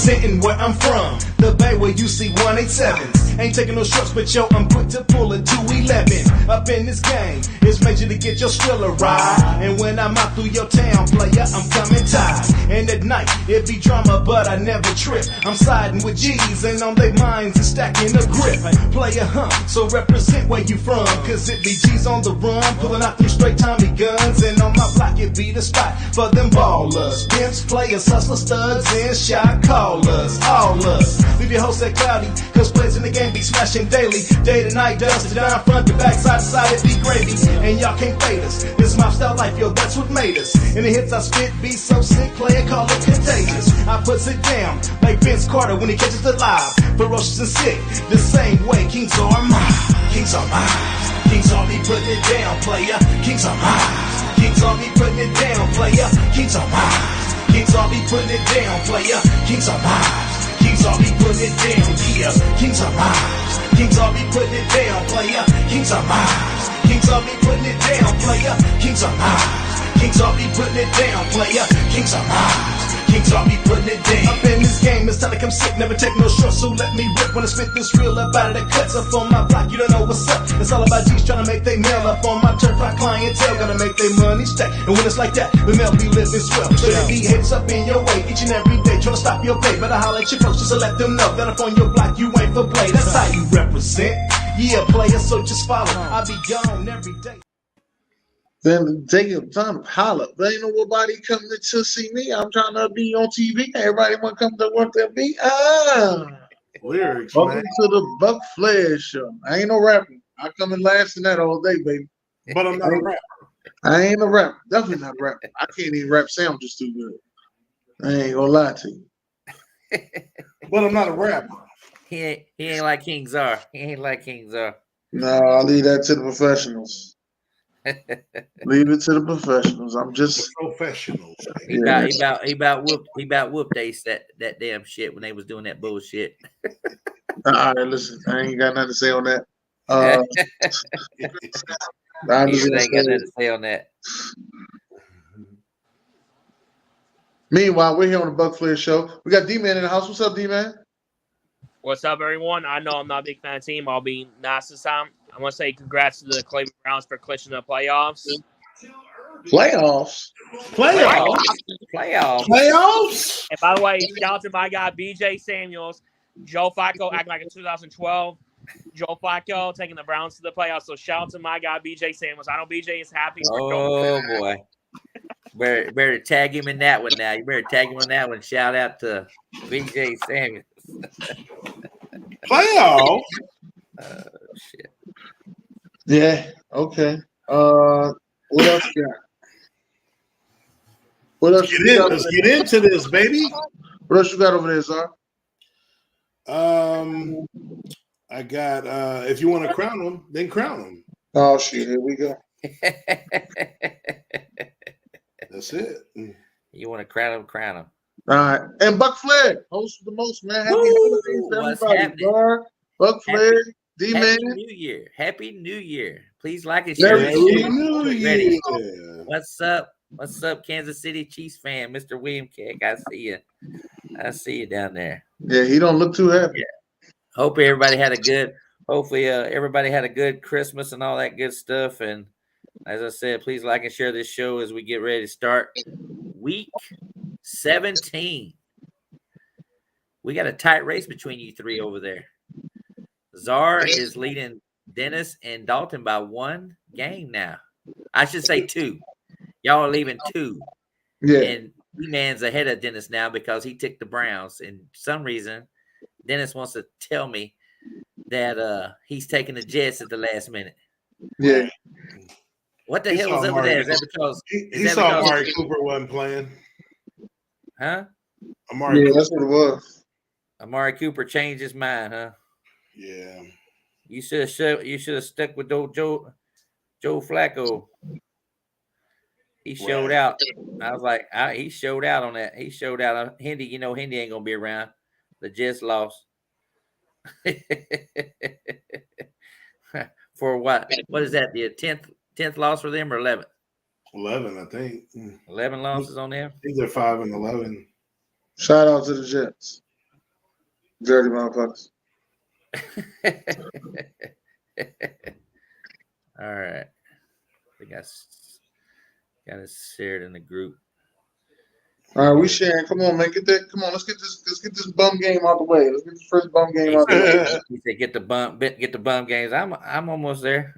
representing where I'm from. The Bay where you see 187s. Ain't taking no shorts, but yo, I'm quick to pull a 211. Up in this game, it's major to get your Skrilla ride. And when I'm out through your town, player, I'm coming tight. And at night, it be drama, but I never trip. I'm siding with G's, and on their minds is stacking a grip. Player, so represent where you from. Cause it be G's on the run, pulling out them straight Tommy guns. And on my block, it be the spot for them ballers. Pimps, players, hustlers, studs, and shot callers. All us. Leave your host at cloudy, cause players in the game be smashing daily. Day to night, dust to down, front to back, side to side, it be gravy. And y'all can't fade us. This my style life, yo, that's what made us. And the hits I spit be so sick, player, call it contagious. I puts it down, like Vince Carter when he catches it live. Ferocious and sick, the same way Kings are mine. Kings are mine. Kings are me putting it down, player. Kings are mine. Kings are me putting it down, player. Kings are mine. Kings are me putting it down, player. Kings are mine. Kings are me putting it down, yeah. Kings are mine. Kings are me putting it down, player. Kings are mine. Kings are me putting it down, player. Kings are mine. Kings are me putting it down, player. Kings are mine. Kings are me putting it down. Up in this game, it's time to come sick. Never take no short, so let me rip. When I spit this real up out of the cuts up on my block, you don't know what's up. It's all about G's trying to make they mail up on my turf. My clientele gonna make their money stack. And when it's like that, the mail be living swell. So they be hits up in your way each and every day, trying to stop your pay. Better holler at your folks just to let them know that up on your block you ain't for play. That's how you represent. Yeah, player, so just follow. I be gone every day. Then take your time to holler. There ain't nobody coming to see me. I'm trying to be on TV. Everybody want to come to work to be. Lyrics, Welcome man. to the Buc Flair Show. I ain't no rapper. I come in last in that all day, baby. But I'm not a rapper. I ain't a rapper. Definitely not a rapper. I can't even rap sandwiches too good. I ain't gonna lie to you. But I'm not a rapper. He ain't like Kings are. He ain't like Kings are. No, I'll leave that to the professionals. Leave it to the professionals. I'm just Professionals. He about whooped Ace that damn shit when they was doing that bullshit. all right. Listen, I ain't got nothing to say on that. I'm He just gonna ain't got say, nothing to say on that. meanwhile, we're here on the Buc Flair Show. We got D-Man in the house. What's up, D-Man? What's up, everyone? I know I'm not a big fan of the team. I'll be nice this time. I want to say congrats to the Cleveland Browns for clinching the playoffs. Playoffs. Playoffs. And by the way, shout out to my guy, BJ Samuels. Joe Flacco acting like in 2012. Joe Flacco taking the Browns to the playoffs. So shout out to my guy, BJ Samuels. I know BJ is happy. Oh, boy. Better tag him in that one now. You better tag him in that one. Shout out to BJ Samuels. Playoffs. Shit. Yeah. Okay. What else you got? What else you got? Let's get into this, baby. What else you got over there, Zar? I got if you want to crown them, then crown them. Oh shit! Here we go. That's it. You want to crown him. All right, and Buc Flair, host of the most, man. Happy holidays to What's everybody. happening? Zar, Buc Flair, D-Man. Happy New Year. Happy New Year. Please like and share. Merry this New shit. Year. Ready. What's up? What's up, Kansas City Chiefs fan, Mr. William Keck? I see you. I see you down there. Yeah, he don't look too happy. Hope everybody had a good. Hopefully, everybody had a good Christmas and all that good stuff. And as I said, please like and share this show as we get ready to start week 17. We got a tight race between you three over there. Czar is leading Dennis and Dalton by 1 game now. I should say 2. Y'all are leaving 2. Yeah. And D-Man's ahead of Dennis now because he took the Browns. And for some reason, Dennis wants to tell me that he's taking the Jets at the last minute. Yeah. What the hell is over there? Is that because he saw Amari Cooper wasn't playing? Huh? Amari Yeah, Cooper. that's what it was. Amari Cooper changed his mind, huh? Yeah. You should have stuck with Joe Flacco. He showed out. I was like, he showed out on that. He showed out on Hendy. You know, Hendy ain't gonna be around. The Jets lost. For what? What is that? The 10th loss for them or 11th? 11, I think. 11 losses on them. I think they're 5-11. Shout out to the Jets. Dirty motherfuckers. All right. I think I got it shared in the group. All right, we sharing. Come on, man. Get that. Come on, let's get this bum game out the way. Let's get this first bum game out the way. He said, "Get the bum games." I'm almost there.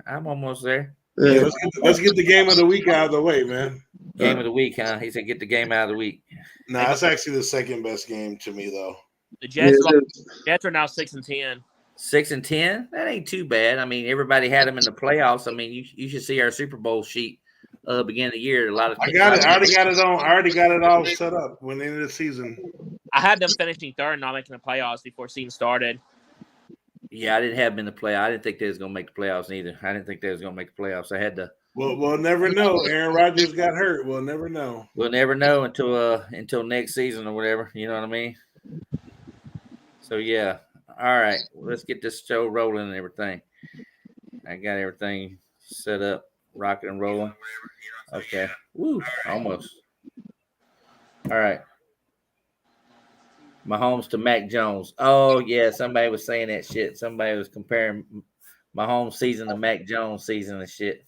Yeah, let's get the game of the week out of the way, man. Game of the week, huh? He said, "Get the game out of the week." No, that's actually the second best game to me, though. The Jets are now 6-10. 6-10. That ain't too bad. I mean, everybody had them in the playoffs. I mean, you should see our Super Bowl sheet. Beginning of the year, a lot of. I got it. I already got it all set up when the end of the season. I had them finishing third and not making the playoffs before season started. Yeah, I didn't have them in the play. I didn't think they was gonna make the playoffs either. I didn't think they was gonna make the playoffs. I had to. Well, we'll never know. Aaron Rodgers got hurt. We'll never know. We'll never know until next season or whatever. You know what I mean? So yeah. All right. Let's get this show rolling and everything. I got everything set up, rocking and rolling. Okay. Woo. Almost. All right. Mahomes to Mac Jones. Oh, yeah. Somebody was saying that shit. Somebody was comparing Mahomes season to Mac Jones season and shit.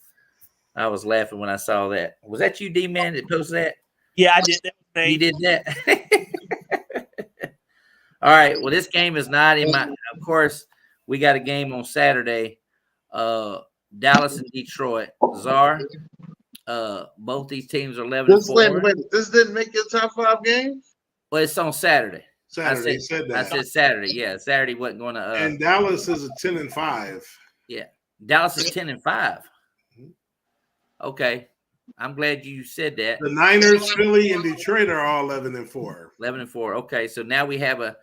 I was laughing when I saw that. Was that you, D-Man, that posted that? Yeah, I did that. You did that? All right. Well, this game is not in my – of course, we got a game on Saturday. Dallas and Detroit. Czar, both these teams are 11-4. Wait. This didn't make your top 5 games? Well, it's on Saturday. I said that. I said Saturday. Yeah, Saturday wasn't going to. And Dallas is a 10-5. Yeah, Dallas is 10-5. Okay, I'm glad you said that. The Niners, Philly, and Detroit are all 11-4. 11-4. Okay, so now we have a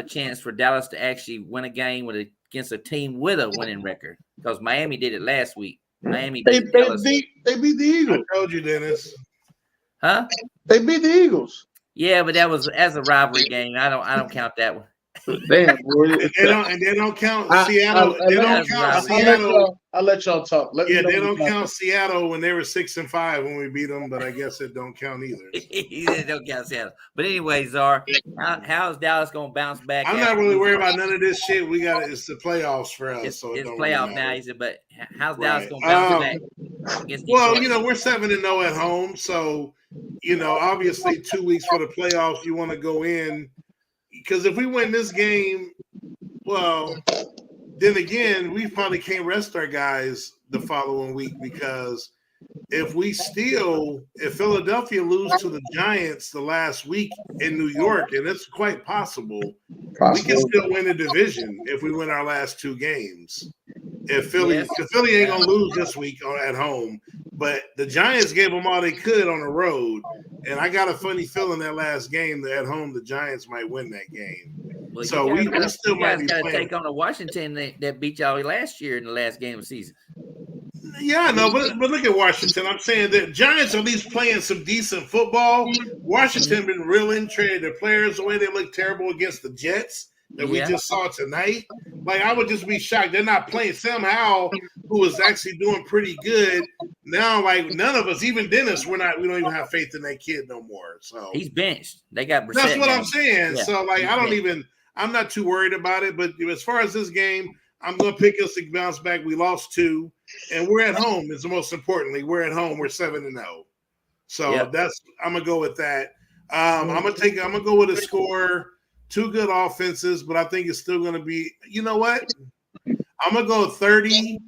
chance for Dallas to actually win a game against a team with a winning record because Miami did it last week. Miami beat Dallas. They beat the Eagles. I told you, Dennis. Huh? They beat the Eagles. Yeah, but that was as a rivalry game. I don't count that one. Damn, boy. And they don't count Seattle. They don't count Seattle. I'll let y'all talk. They don't count Seattle when they were 6-5 when we beat them, but I guess it don't count either. They don't count Seattle. But anyway, Czar, how's Dallas going to bounce back? I'm not really worried about none of this shit. It's the playoffs for us. It's so it don't playoff really now, matter. he said, but how's Dallas going to bounce back? Against Well, Detroit? we're 7-0 at home, so obviously 2 weeks for the playoffs, you want to go in because if we win this game, well, then again, we probably can't rest our guys the following week because if Philadelphia lose to the Giants the last week in New York, and it's quite possible, we can still win the division if we win our last 2 games. If Philly ain't gonna lose this week at home, but the Giants gave them all they could on the road, and I got a funny feeling that last game that at home the Giants might win that game. Well, so we still might be got to playing. take on a Washington that beat y'all last year in the last game of the season. Yeah, no, but look at Washington. I'm saying that Giants are at least playing some decent football. Washington been reeling, traded their players away. They look terrible against the Jets that we just saw tonight. Like, I would just be shocked. They're not playing. Sam Howell, who was actually doing pretty good, now, like, none of us, even Dennis, we don't even have faith in that kid no more. So he's benched. They got Brissett. That's what I'm saying. Yeah, so, like, I'm not too worried about it. But as far as this game, I'm going to pick us to bounce back. We lost 2, and we're at home. Is the most importantly, we're at home. We're 7-0. So I'm gonna go with that. I'm gonna go with a score. 2 good offenses, but I think it's still gonna be. You know what? I'm gonna go 30-20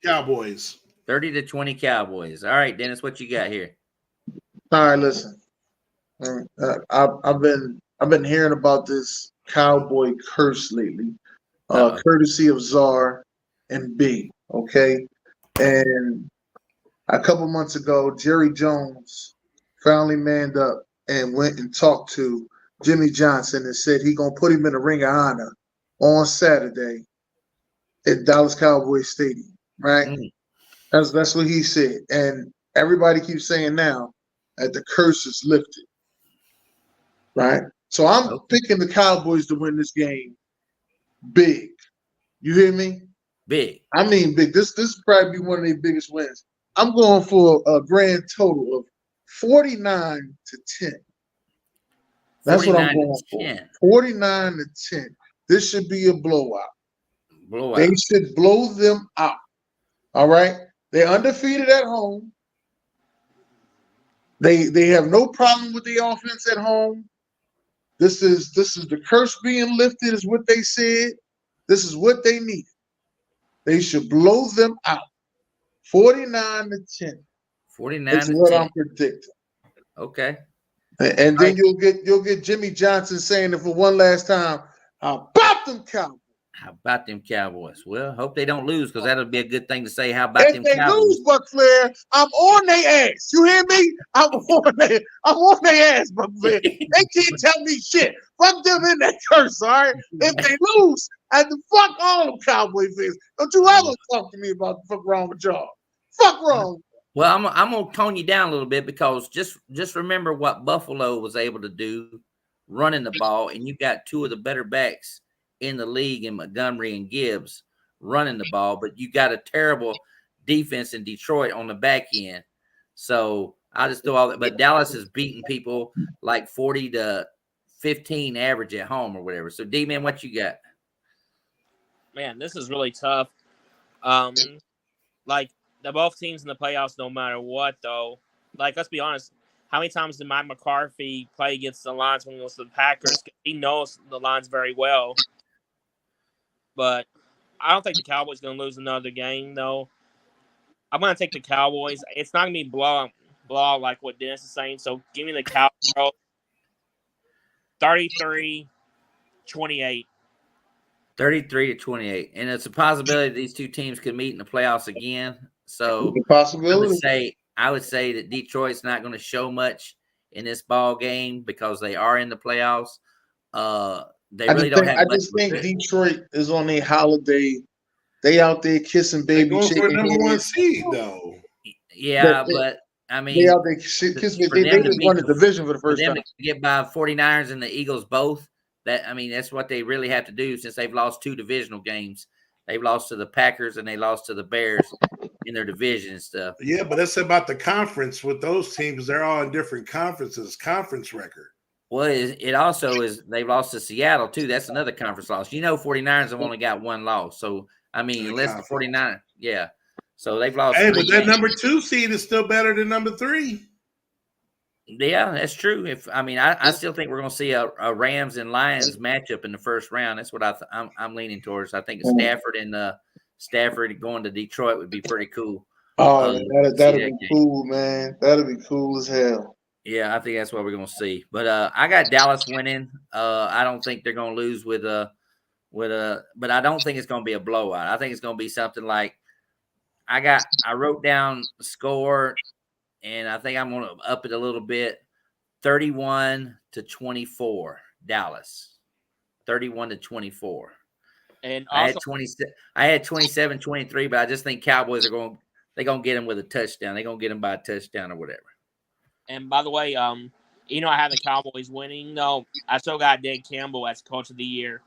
Cowboys. 30-20 Cowboys. All right, Dennis, what you got here? All right, listen. I've been hearing about this Cowboy curse lately, courtesy of Czar and B. Okay, and a couple months ago, Jerry Jones finally manned up and went and talked to Jimmy Johnson and said he gonna put him in the Ring of Honor on Saturday at Dallas Cowboys Stadium. Right? That's what he said, and everybody keeps saying now that the curse is lifted. Right? So I'm picking the Cowboys to win this game big. You hear me? Big. I mean big. This is probably one of their biggest wins. I'm going for a grand total of 49-10. That's what I'm 49 going to for. 10. 49-10. This should be a blowout. Blowout. They should blow them out. All right. They're undefeated at home. They have no problem with the offense at home. This is the curse being lifted, is what they said. This is what they need. They should blow them out. 49-10. 49 That's to what 10. I'm predicting. Okay. And then you'll get Jimmy Johnson saying it for one last time. How about them Cowboys? How about them Cowboys? Well, hope they don't lose, because that'll be a good thing to say. How about If them they Cowboys? lose, Buc Flair, I'm on their ass. You hear me? I'm on their ass, Buc Flair. They can't tell me shit. Fuck them in that curse, all right? If they lose, I have to fuck all them Cowboy fans. Don't you ever talk to me about the fuck wrong with y'all. Fuck wrong. Well, I'm gonna tone you down a little bit, because just remember what Buffalo was able to do running the ball, and you got two of the better backs in the league in Montgomery and Gibbs running the ball, but you got a terrible defense in Detroit on the back end. So I just throw all that. But Dallas is beating people like 40-15 average at home or whatever. So D-Man, what you got? Man, this is really tough. Like, they're both teams in the playoffs no matter what, though. Like, let's be honest. How many times did Mike McCarthy play against the Lions when he goes to the Packers? He knows the Lions very well. But I don't think the Cowboys are going to lose another game, though. I'm going to take the Cowboys. It's not going to be blowout like what Dennis is saying. So give me the Cowboys 33-28. 33-28. And it's a possibility these two teams could meet in the playoffs again. So Possibility. I would say that Detroit's not going to show much in this ball game, because they are in the playoffs. I just think Detroit is on a holiday. They out there kissing baby They're going chicken for a number one heads. seed, though. Yeah, but I mean, They out there kissing. They just won the division for the first time. To get by 49ers and the Eagles both, that's what they really have to do, since they've lost two divisional games. They've lost to the Packers and they lost to the Bears in their division and stuff. Yeah, but that's about the conference with those teams. They're all in different conferences, conference record. Well, it also is they've lost to Seattle, too. That's another conference loss. 49ers have only got one loss. So, unless the 49ers, yeah. So they've lost. Hey, but that number 2 seed is still better than number 3. Yeah, that's true. I still think we're going to see a Rams and Lions matchup in the first round. That's what I'm leaning towards. I think Stafford going to Detroit would be pretty cool. Oh, that'd be cool, man. That'd be cool as hell. Yeah, I think that's what we're going to see. But I got Dallas winning. I don't think they're going to lose but I don't think it's going to be a blowout. I think it's going to be something like I wrote down the score, and I think I'm going to up it a little bit. 31-24, Dallas. 31-24. And also, I had 27-23, but I just think Cowboys they're going to get them with a touchdown. They're going to get them by a touchdown or whatever. And by the way, I had the Cowboys winning. No, I still got Dan Campbell as Coach of the Year.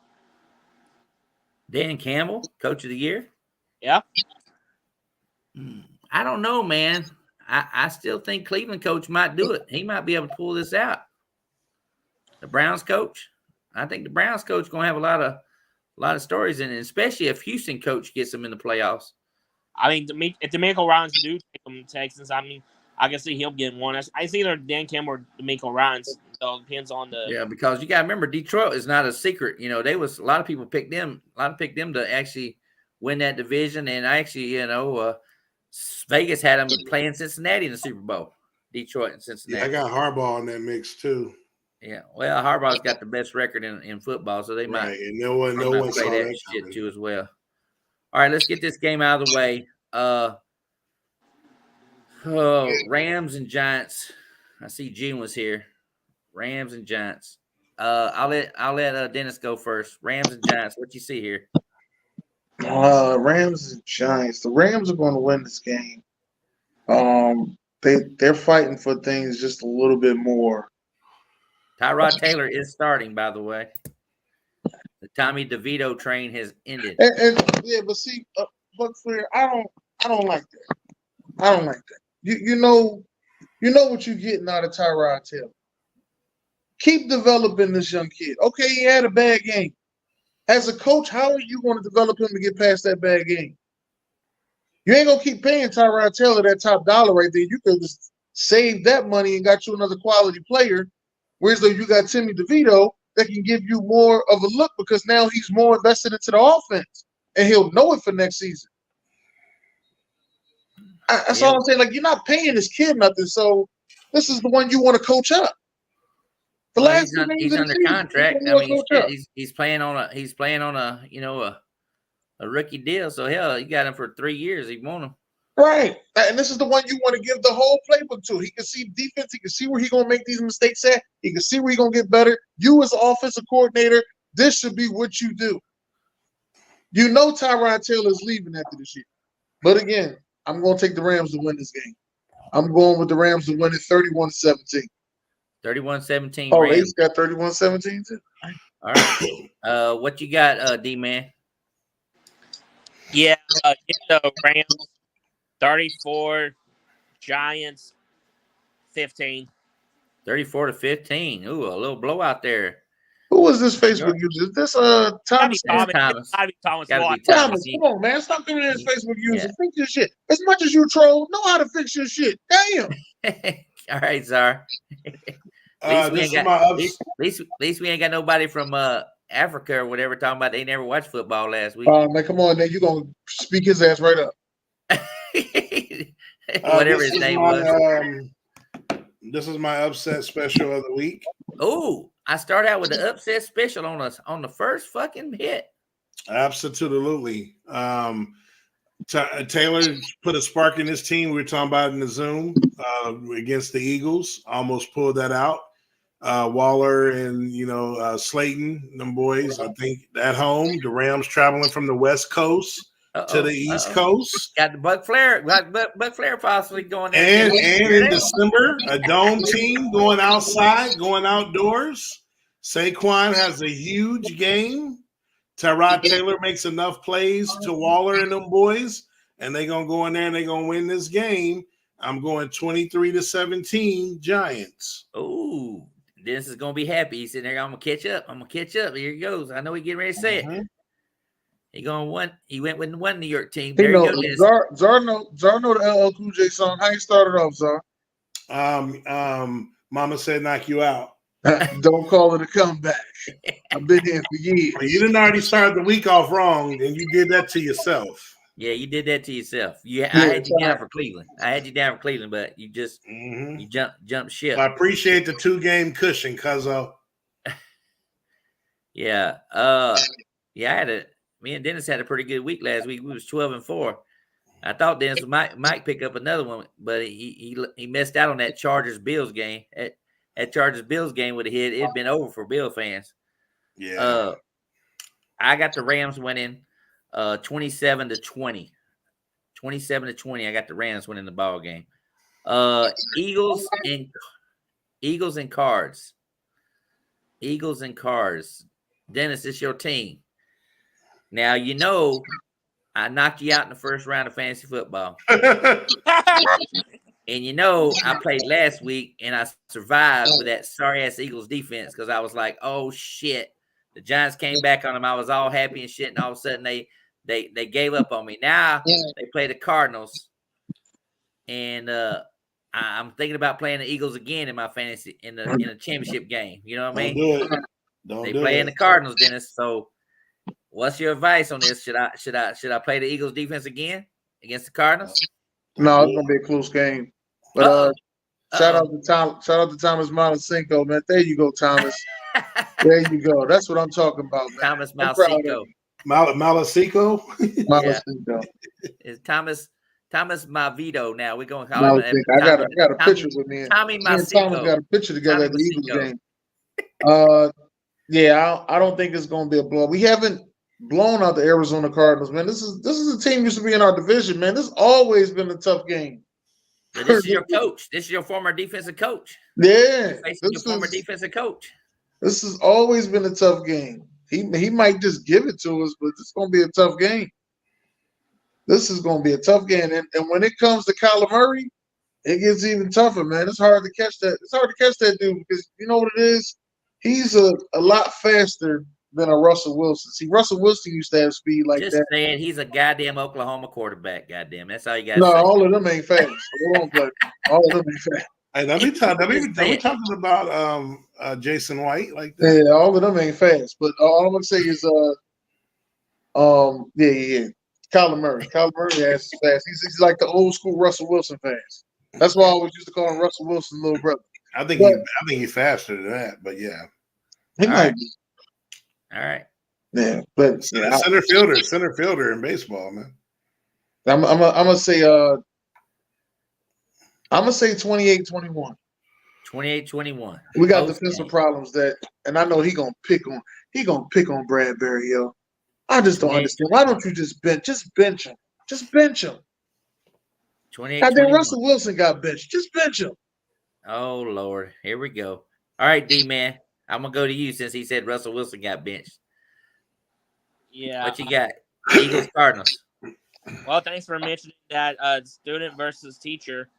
Dan Campbell, Coach of the Year? Yeah. I don't know, man. I still think Cleveland coach might do it. He might be able to pull this out. The Browns coach. I think the Browns coach is going to have a lot of stories in it, especially if Houston coach gets them in the playoffs. If DeMeco Ryans do take them to Texans, I can see him getting one. I see either Dan Campbell or DeMeco Ryans. So it depends on the. Yeah, because you got to remember, Detroit is not a secret. A lot of people picked them. A lot of picked them to actually win that division, and actually, Vegas had them playing Cincinnati in the Super Bowl. Detroit and Cincinnati. Yeah, I got Harbaugh in that mix too. Yeah, well, Harbaugh's got the best record in football, so they might. Right, and no one saw that shit too as well. All right, let's get this game out of the way. Rams and Giants. I see Gene was here. Rams and Giants. I'll let Dennis go first. Rams and Giants. What you see here? Rams and Giants. The Rams are going to win this game. They're fighting for things just a little bit more. Tyrod Taylor is starting, by the way. The Tommy DeVito train has ended. But see, Buc Flair, I don't like that. I don't like that. You know what you're getting out of Tyrod Taylor. Keep developing this young kid. Okay, he had a bad game. As a coach, how are you going to develop him to get past that bad game? You ain't gonna keep paying Tyrod Taylor that top dollar right there. You could just save that money and got you another quality player. Whereas though you got Timmy DeVito that can give you more of a look because now he's more invested into the offense and he'll know it for next season. That's all I'm saying. Like, you're not paying this kid nothing, so this is the one you want to coach up. The last he's under contract. I mean, he's playing on a a rookie deal. So hell, you got him for 3 years. He want him. Right. And this is the one you want to give the whole playbook to. He can see defense. He can see where he's going to make these mistakes at. He can see where he's going to get better. You as an offensive coordinator, this should be what you do. You know Tyrod Taylor is leaving after this year. But again, I'm going to take the Rams to win this game. I'm going with the Rams to win it 31-17. 31-17. Oh, Ace got 31-17 too. All right. What you got, D-Man? Yeah, Rams 34, Giants 15. 34-15. Ooh, a little blowout there. Who was this Facebook user? Is this Thomas? Thomas. Thomas, come on, man. Stop giving this Facebook user. Fix your shit. As much as you troll, know how to fix your shit. Damn. All right, Czar. At least we ain't got nobody from Africa or whatever talking about they never watched football last week. Man, come on, then you're gonna speak his ass right up. Whatever his name was. This is my upset special of the week. Oh, I start out with the upset special on the first fucking hit. Absolutely. Taylor put a spark in his team. We were talking about in the Zoom against the Eagles. Almost pulled that out. Waller and Slayton, them boys. I think at home, the Rams traveling from the West Coast to the East Coast. Got the Buc Flair. Buc Flair possibly going there. And in December, a dome team going outside, going outdoors. Saquon has a huge game. Tyrod Taylor makes enough plays to Waller and them boys, and they're going to go in there and they're going to win this game. I'm going 23-17 Giants. Oh, Dennis is going to be happy. He's sitting there, I'm going to catch up. Here he goes. I know he's getting ready to say it. He went with one New York team. There you go. Czar know the LL Cool J song. How you started off, Czar? Mama said knock you out. Don't call it a comeback. I've been here for years. You didn't already start the week off wrong, and you did that to yourself. Yeah, you did that to yourself. I had you down for Cleveland. But you just you jumped ship. I appreciate the 2-game cushion, cuzzo. Yeah. Me and Dennis had a pretty good week last week. We was 12-4. I thought Dennis might pick up another one, but he missed out on that Chargers-Bills game. That Chargers-Bills game would have hit. It'd been over for Bill fans. Yeah. I got the Rams winning 27-20. 27-20. I got the Rams winning the ball game. Eagles and Cards. Eagles and Cards. Dennis, it's your team. Now, I knocked you out in the first round of fantasy football. And I played last week and I survived with that sorry-ass Eagles defense because I was like, oh, shit. The Giants came back on them. I was all happy and shit, and all of a sudden they gave up on me. Now they play the Cardinals, and I'm thinking about playing the Eagles again in my fantasy in a championship game. You know what I mean? They play in the Cardinals, Dennis. So, what's your advice on this? Should I play the Eagles defense again against the Cardinals? No, it's gonna be a close game. But shout out to Thomas Malasinko, man. There you go, Thomas. There you go. That's what I'm talking about, man. Thomas Malasinko. Malasico? Malasinko. It's Thomas Mavito now. We're going to call him. I got a picture with me. Tommy Malasinko. Thomas got a picture together at the Eagles game. I don't think it's going to be a blow. We haven't blown out the Arizona Cardinals, man. This is a team used to be in our division, man. This has always been a tough game. But this is your coach. This is your former defensive coach. Yeah. Your former defensive coach. This has always been a tough game. He might just give it to us, but it's going to be a tough game. This is going to be a tough game. And when it comes to Kyler Murray, it gets even tougher, man. It's hard to catch that. It's hard to catch that dude because you know what it is? he's a lot faster than a Russell Wilson. See, Russell Wilson used to have speed like Just that. saying, he's a goddamn Oklahoma quarterback. Goddamn, that's all you got to No, say. all of them ain't fast. Hold on, but all of them ain't fast. Hey, don't be talking about Jason White like that. Yeah, all of them ain't fast. But all I'm gonna say is yeah. Kyler Murray. Kyler Murray has fast. He's like the old school Russell Wilson fast. That's why I always used to call him Russell Wilson's little brother. I think he's faster than that, but yeah. He All might right. be. All right. Yeah, but Center fielder in baseball, man. I'm gonna say 28-21. 28-21. We got Post defensive game. problems and I know he gonna pick on Bradbury, yo. I just don't understand. Why don't you just bench him? Just bench him. 28-21. I think Russell Wilson got benched. Just bench him. Oh Lord, here we go. All right, D-Man, I'm gonna go to you since he said Russell Wilson got benched. Yeah. What you got? Eagles, Cardinals. Well, thanks for mentioning that student versus teacher.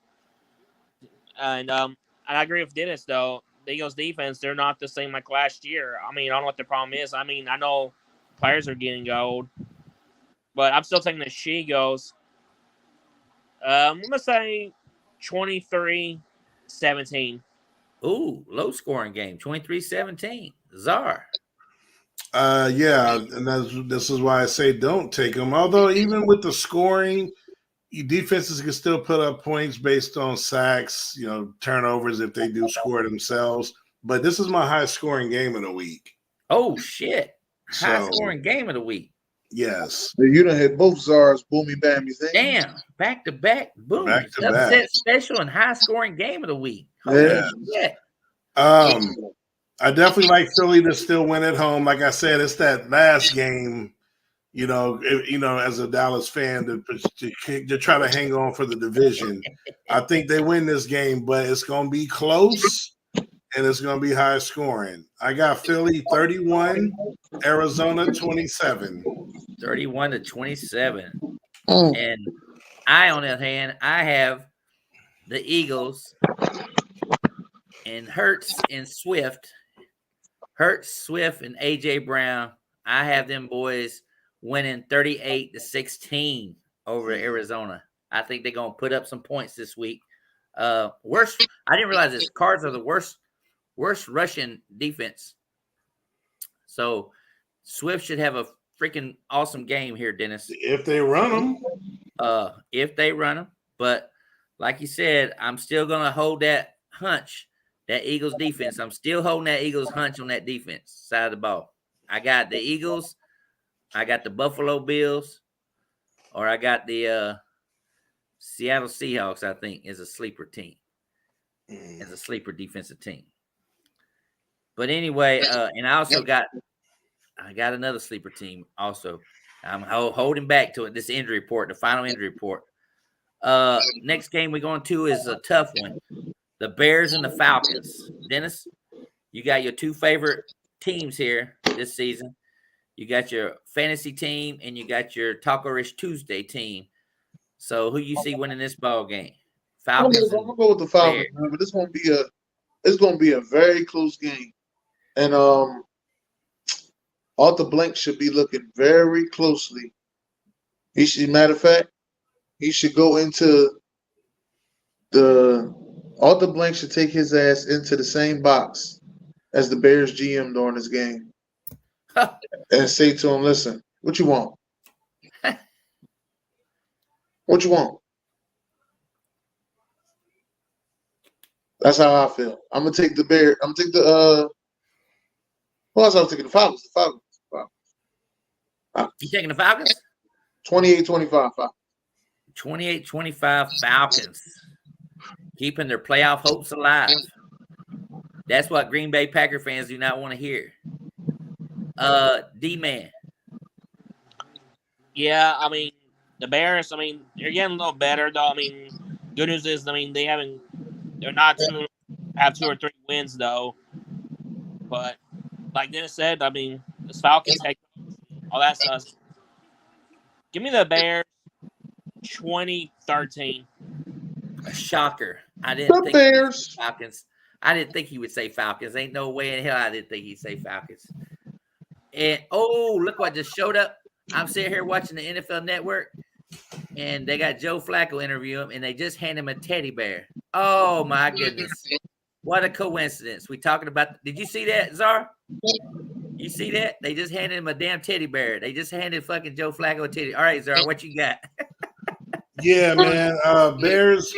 And I agree with Dennis though. The Eagles defense, they're not the same like last year. I mean, I don't know what the problem is. I mean, I know players are getting old, but I'm still taking the She-Eagles. I'm gonna say 23-17. Ooh, low scoring game. 23-17. Czar. Yeah, and this is why I say don't take them. Although even with the scoring, defenses can still put up points based on sacks, turnovers if they do score themselves. But this is my high scoring game of the week. Oh shit! High scoring game of the week. Yes. You done hit both Czars, boomy bammy things. Damn, back to back, boom, Back to upset back. special and high scoring game of the week. Yeah. Shit. I definitely like Philly to still win at home. Like I said, it's that last game. As a Dallas fan, to try to hang on for the division. I think they win this game, but it's going to be close and it's going to be high scoring. I got Philly 31, Arizona 27. 31-27. And I, on the other hand, I have the Eagles and Hurts and Swift. Hurts, Swift, and AJ Brown. I have them boys winning 38-16 over Arizona. I think they're gonna put up some points this week. Worst. I didn't realize this. Cards are the worst rushing defense. So Swift should have a freaking awesome game here, Dennis. If they run them. If they run them. But like you said, I'm still gonna hold that hunch, that Eagles defense. I'm still holding that Eagles hunch on that defense side of the ball. I got the Eagles. I got the Buffalo Bills, or I got the Seattle Seahawks, I think, is a sleeper team. As a sleeper defensive team. But anyway, and I also got another sleeper team also. I'm holding back to it. This injury report, the final injury report. Next game we're going to is a tough one. The Bears and the Falcons. Dennis, you got your two favorite teams here this season. You got your fantasy team and you got your Taco Rich Tuesday team. So who you see winning this ball game? Falcons. I'm gonna go with the Falcons, man, but it's gonna be a very close game. And Arthur Blank should be looking very closely. Matter of fact, he should go into Arthur Blank should take his ass into the same box as the Bears GM during this game. And say to him, listen, what you want? What you want? That's how I feel. I'm gonna take the Bear. I'm gonna take the who else I'm taking? The Falcons. The Falcons. You taking the Falcons? 28-25. 28-25 Falcons. Keeping their playoff hopes alive. That's what Green Bay Packer fans do not want to hear. D-Man. Yeah, I mean, the Bears, I mean, they're getting a little better, though. I mean, good news is, I mean, they're not have 2 or 3 wins, though. But like Dennis said, I mean, the Falcons, all that stuff. Give me the Bears 20-13. A shocker. I didn't think Bears. Falcons. I didn't think he would say Falcons. Ain't no way in hell I didn't think he'd say Falcons. And oh, look what just showed up. I'm sitting here watching the NFL Network, and they got Joe Flacco interview him, and they just hand him a teddy bear. Oh my goodness. What a coincidence. We talking about, did you see that, Czar? You see that? They just handed him a damn teddy bear. They just handed fucking Joe Flacco a teddy. All right, Czar, what you got? Yeah, man. Bears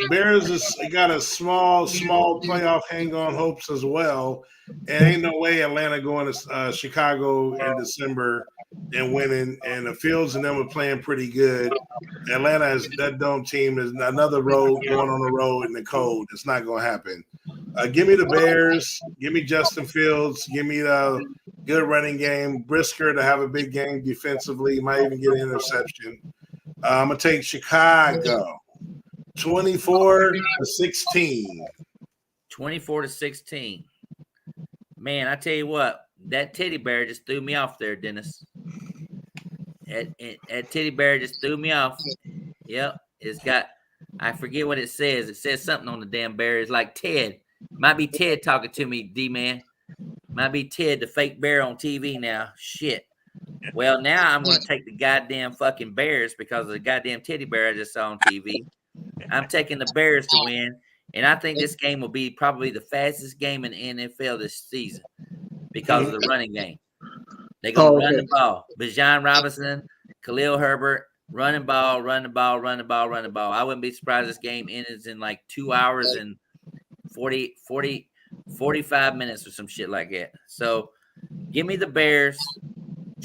is got a small playoff hang on hopes as well. And ain't no way Atlanta going to Chicago in December and winning. And the Fields and them are playing pretty good. Atlanta is that dome team is another road going on the road in the cold. It's not going to happen. Give me the Bears. Give me Justin Fields. Give me the good running game. Brisker to have a big game defensively. Might even get an interception. I'm going to take Chicago 24-16. 24-16. Man, I tell you what, that teddy bear just threw me off there, Dennis. That teddy bear just threw me off. Yep. It's got, I forget what it says. It says something on the damn bear. It's like Ted. Might be Ted talking to me, D-Man. Might be Ted, the fake bear on TV now. Shit. Well, now I'm going to take the goddamn fucking Bears because of the goddamn teddy bear I just saw on TV. I'm taking the Bears to win, and I think this game will be probably the fastest game in the NFL this season because of the running game. They're going to run the ball. Bijan Robinson, Khalil Herbert, running ball. I wouldn't be surprised this game ends in like 2 hours and 45 minutes or some shit like that. So give me the Bears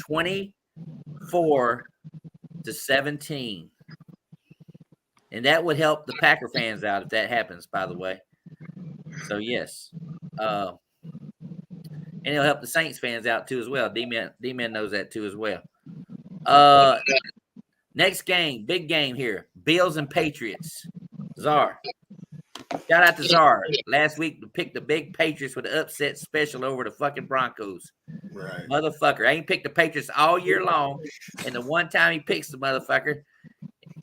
24-17. And that would help the Packer fans out if that happens, by the way. So, yes. And it'll help the Saints fans out, too, as well. D-Man knows that, too, as well. Next game, big game here. Bills and Patriots. Czar. Shout out to Czar. Last week, we picked the big Patriots with an upset special over the fucking Broncos. Right. Motherfucker. I ain't picked the Patriots all year long. And the one time he picks the motherfucker,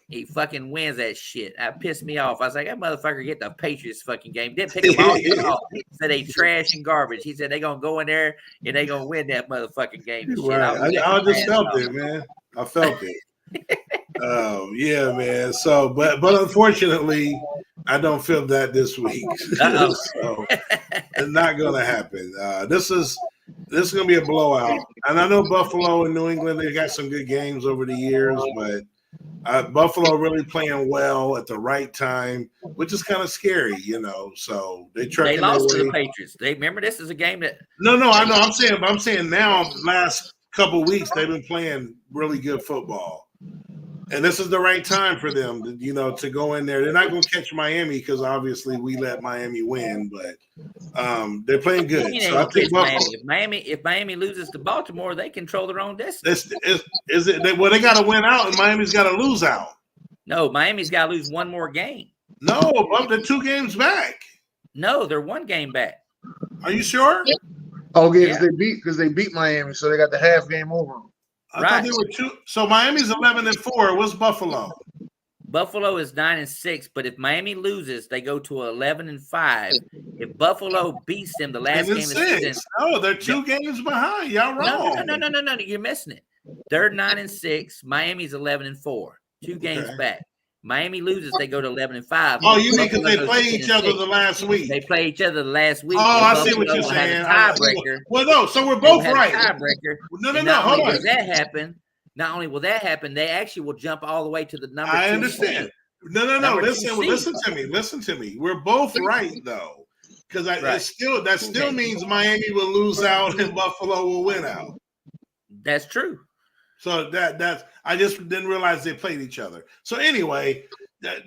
he fucking wins that shit. That pissed me off. I was like, that motherfucker get the Patriots fucking game. Didn't pick them all year long. Said they trash and garbage. He said they gonna go in there and they gonna win that motherfucking game. Right. I just felt it, man. I felt it. Yeah, man. So, but unfortunately, I don't feel that this week. So it's not gonna happen. This is gonna be a blowout. And I know Buffalo and New England, they got some good games over the years, but Buffalo really playing well at the right time, which is kind of scary, you know. So they lost to the Patriots. They remember this is a game that I know. I'm saying now, last couple of weeks they've been playing really good football, and this is the right time for them, to go in there. They're not going to catch Miami because obviously we let Miami win, but they're playing good. So I think if Miami loses to Baltimore, they control their own destiny. They got to win out, and Miami's got to lose out. No, Miami's got to lose one more game. No, they're 2 games back. No, they're 1 game back. Are you sure? Oh, yeah, because they beat Miami, so they got the half game over them. I thought they were 2. So Miami's 11-4. What's Buffalo? Buffalo is 9-6, but if Miami loses, they go to 11-5. If Buffalo beats them, the last game of the season. No, they're 2 games behind. Y'all wrong. No. You're missing it. They're 9-6. Miami's 11-4. 2 games back. Miami loses, they go to 11-5. Oh, you mean because they play each other the last week? They play each other the last week. Oh, I see what you're saying. Tiebreaker. Well, no, so we're both right. Tiebreaker. No. Hold on. Not only will that happen, they actually will jump all the way to the number 2. I understand. No. Listen to me. We're both right though, because that still means Miami will lose out and Buffalo will win out. That's true. So that's I just didn't realize they played each other. So anyway,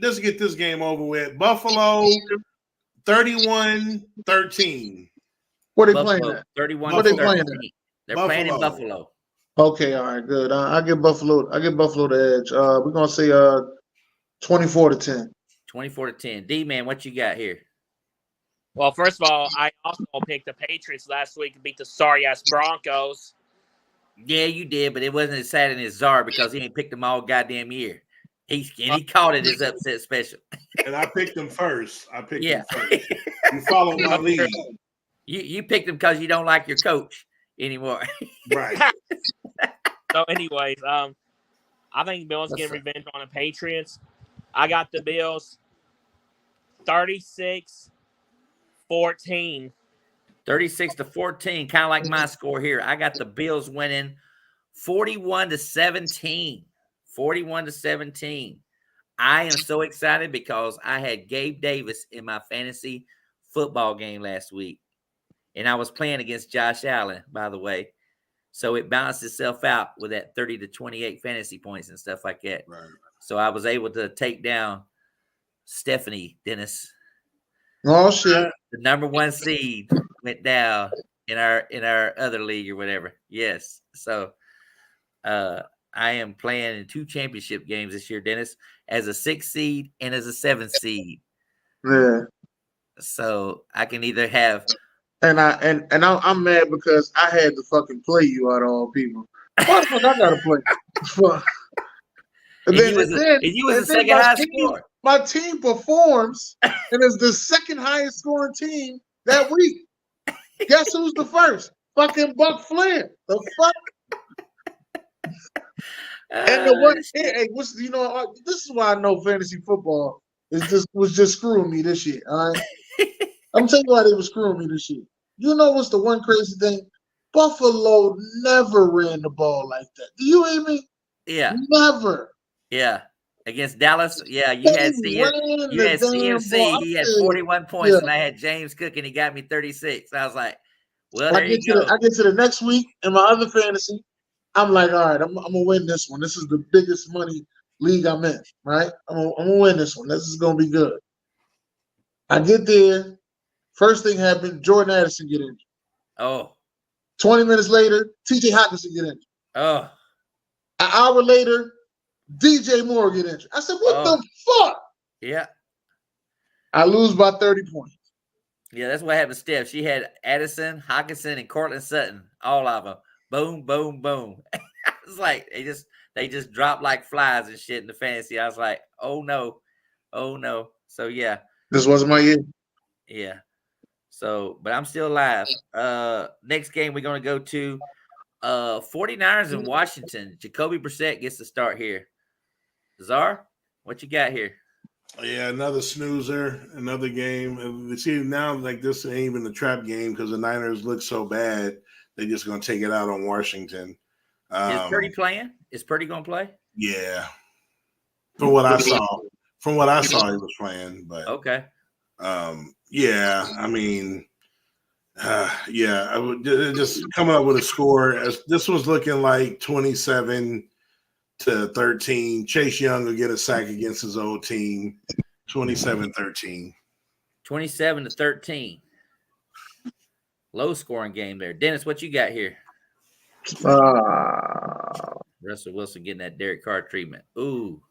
let's get this game over with. Buffalo 31-13. What are they playing at? 31. What are they playing at? They're playing in Buffalo. Okay, all right, good. I give Buffalo the edge. We're gonna say 24-10. 24-10. D-Man, what you got here? Well, first of all, I also picked the Patriots last week to beat the sorry-ass Broncos. Yeah, you did, but it wasn't as sad as Czar because he ain't picked them all goddamn year. He called it his upset special. And I picked him first. Yeah. You follow my lead. You picked him because you don't like your coach anymore. Right. So, anyways, I think Bills getting revenge on the Patriots. I got the Bills 36-14. 36-14, kind of like my score here. I got the Bills winning 41-17. 41-17. I am so excited because I had Gabe Davis in my fantasy football game last week. And I was playing against Josh Allen, by the way. So it balanced itself out with that 30-28 fantasy points and stuff like that. Right. So I was able to take down Stephanie Dennis. Oh shit! The number 1 seed went down in our other league or whatever. Yes. So I am playing in 2 championship games this year, Dennis, as a 6 seed and as a 7 seed. Yeah. So I can either have. And I'm mad because I had to fucking play you out of all people. Why the fuck I gotta play? And you was the second highest score. My team performs and is the second highest scoring team that week. Guess who's the first? Fucking Buc Flair. The fuck? And the one, hey, this is why I know fantasy football was just screwing me this year. All right, I'm telling you why they were screwing me this year. You know what's the one crazy thing? Buffalo never ran the ball like that. Do you hear me? Yeah. Never. Yeah. Against Dallas, you had CMC. He had 41 points, and I had James Cook, and he got me 36. I was like, well, there you go. I get to the next week in my other fantasy. I'm like, all right, I'm gonna win this one. This is the biggest money league I'm in, right? I'm gonna win this one. This is gonna be good. I get there. First thing happened, Jordan Addison get injured. Oh. 20 minutes later, TJ Hockenson get injured. Oh. An hour later, DJ Moore get injured. I said, what the fuck? Yeah. I lose by 30 points. Yeah, that's what happened to Steph. She had Addison, Hockenson, and Cortland Sutton, all of them. Boom, boom, boom. It's like they just dropped like flies and shit in the fantasy. I was like, oh no. So yeah. This wasn't my year. Yeah. So, but I'm still alive. Next game we're gonna go to 49ers in Washington. Jacoby Brissett gets to start here. Czar, what you got here? Yeah, another snoozer, another game. We see now like this ain't even a trap game because the Niners look so bad. They're just gonna take it out on Washington. Is Purdy playing? Is Purdy gonna play? Yeah. From what I saw, he was playing. But okay. Yeah, I mean, I would just coming up with a score. As this was looking like 27-13. Chase Young will get a sack against his old team. 27-13. 27-13. Low scoring game there. Dennis, what you got here? Russell Wilson getting that Derek Carr treatment. Ooh.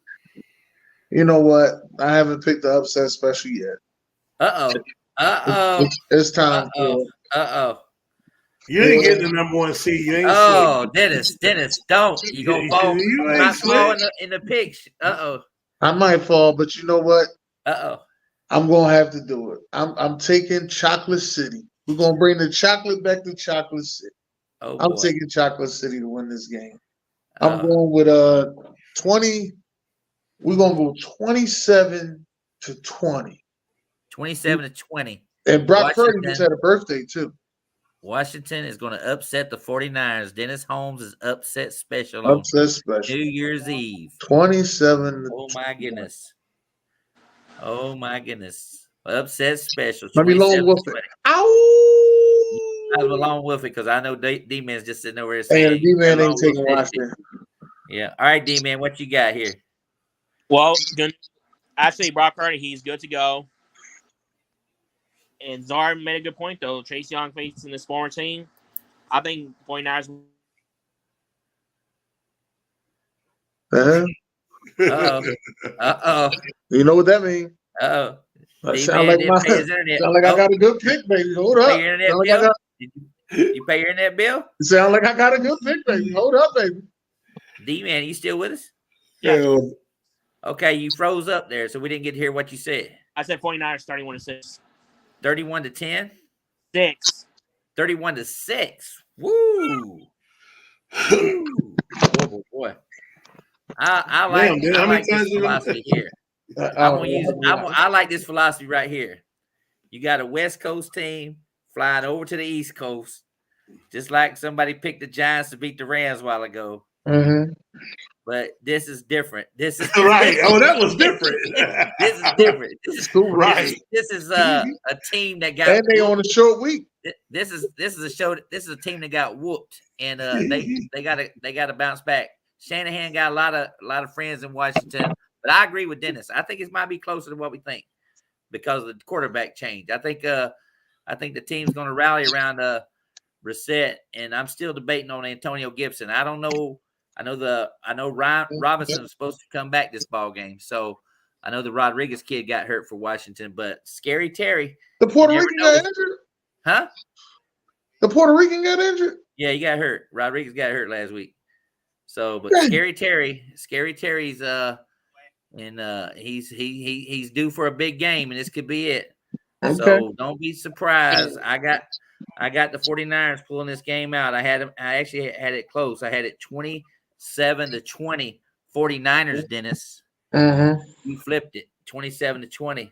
You know what? I haven't picked the upset special yet. It's time for. You ain't getting the number 1 seed. You ain't. Oh, Dennis, don't. You gonna fall? You might fall in the picks. I might fall, but you know what? I'm gonna have to do it. I'm taking Chocolate City. We're gonna bring the chocolate back to Chocolate City. Oh, I'm taking Chocolate City to win this game. I'm going with 20. We're gonna go 27-20. 27-20. And Brock Purdy just had a birthday too. Washington is going to upset the 49ers. Dennis Holmes is upset special on New Year's Eve. 27. Oh my goodness. Upset special. Let me long wolf it. Ow! I was long wolf it because I know D-Man's just sitting over here saying. Hey, D-Man ain't taking Washington. Yeah. All right, D-Man, what you got here? Well, actually, Brock Purdy, he's good to go. And Czar made a good point, though. Chase Young facing this former team. I think 49ers. You know what that means? Sound like I got a good pick, baby. Hold up. You pay your internet bill? Sound like I got a good pick, baby. Hold up, baby. D-Man, you still with us? Yeah. Okay, you froze up there, so we didn't get to hear what you said. I said 49ers 31-6. 31-10? 6. 31-6. Woo. Woo. Boy. I like this philosophy here. I like this philosophy right here. You got a West Coast team flying over to the East Coast, just like somebody picked the Giants to beat the Rams a while ago. Mm-hmm. But this is different. This is right. Oh, that was different. This is different. Right. This is a team that got. And they on a short week. This is a show. This is a team that got whooped, and they got to bounce back. Shanahan got a lot of friends in Washington, but I agree with Dennis. I think it might be closer to what we think because of the quarterback change. I think the team's going to rally around Brissett, and I'm still debating on Antonio Gibson. I don't know. I know Ryan Robinson is supposed to come back this ball game, so I know the Rodriguez kid got hurt for Washington, but Scary Terry, the Puerto Rican got injured, huh? The Puerto Rican got injured. Yeah, he got hurt. Rodriguez got hurt last week. So, but Scary Terry's he's due for a big game, and this could be it. Okay. So don't be surprised. I got the 49ers pulling this game out. I actually had it close. I had it 27-20 49ers, Dennis. Mm-hmm. You flipped it 27-20.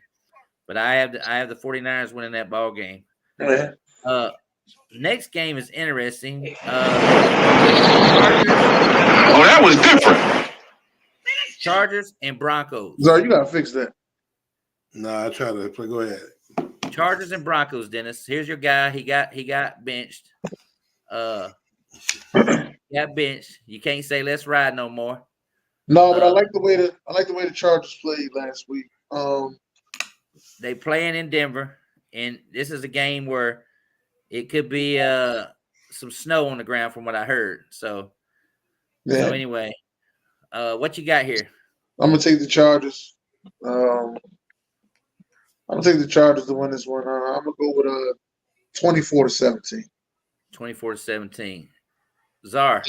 But I have the 49ers winning that ball game. Yeah. Next game is interesting. That was different. Chargers and Broncos. Sorry, you gotta fix that. No, I try to play. Go ahead. Chargers and Broncos, Dennis. Here's your guy. He got benched. Got benched. You can't say let's ride no more. No, but I like the way the Chargers played last week. They playing in Denver, and this is a game where it could be some snow on the ground from what I heard. So anyway, what you got here? I'm gonna take the Chargers. I'm gonna take the Chargers to win this one. I'm gonna go with 24-17. 24-17. Czar.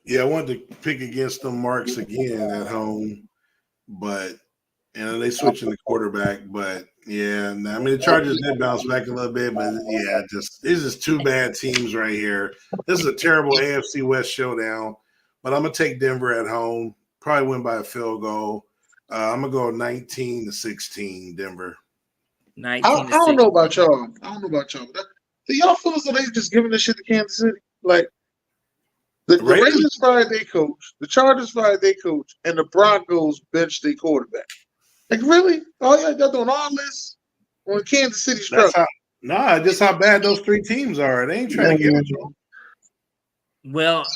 Yeah, I wanted to pick against them Marks again at home, and they switching the quarterback. But yeah, I mean the Chargers did bounce back a little bit, but yeah, these is two bad teams right here. This is a terrible AFC West showdown. But I'm gonna take Denver at home. Probably win by a field goal. I'm gonna go 19-16, Denver. 19-16. I don't know about y'all. Do y'all feel as though they just giving this shit to Kansas City? Like the Raiders fired their coach, the Chargers fired their coach, and the Broncos benched their quarterback. Like really? Oh yeah, they're doing all this when Kansas City struck. Just how bad those three teams are. They ain't trying to get it. Well,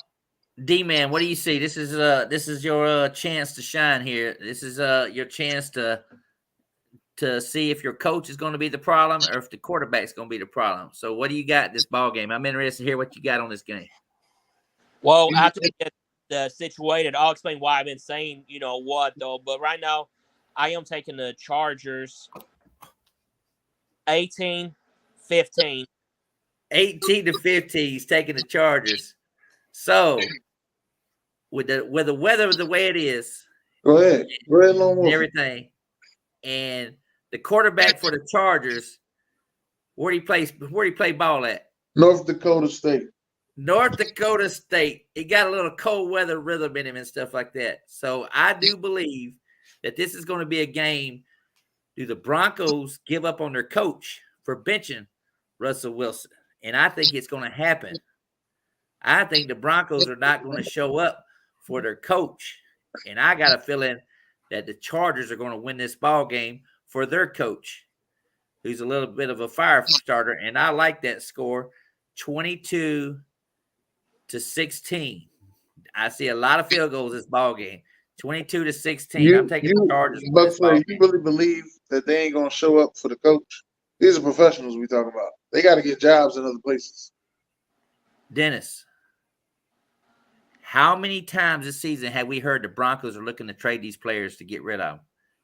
D-Man, what do you see? This is your chance to shine here. This is your chance to see if your coach is going to be the problem or if the quarterback's going to be the problem. So what do you got this ball game? I'm interested to hear what you got on this game. Well, after we get situated, I'll explain why I've been saying, what, though. But right now, I am taking the Chargers 18-15. 18-15, he's taking the Chargers. So, with the weather the way it is, go ahead, and everything, and the quarterback for the Chargers, where he play ball at? North Dakota State. North Dakota State. He got a little cold weather rhythm in him and stuff like that. So I do believe that this is going to be a game. Do the Broncos give up on their coach for benching Russell Wilson? And I think it's going to happen. I think the Broncos are not going to show up for their coach. And I got a feeling that the Chargers are going to win this ball game for their coach, who's a little bit of a fire starter. And I like that score, 22-16. I see a lot of field goals this ball game, 22-16. I'm taking the Chargers. Buc Flair, you really believe that they ain't going to show up for the coach? These are professionals we talking about. They got to get jobs in other places. Dennis, how many times this season have we heard the Broncos are looking to trade these players to get rid of them?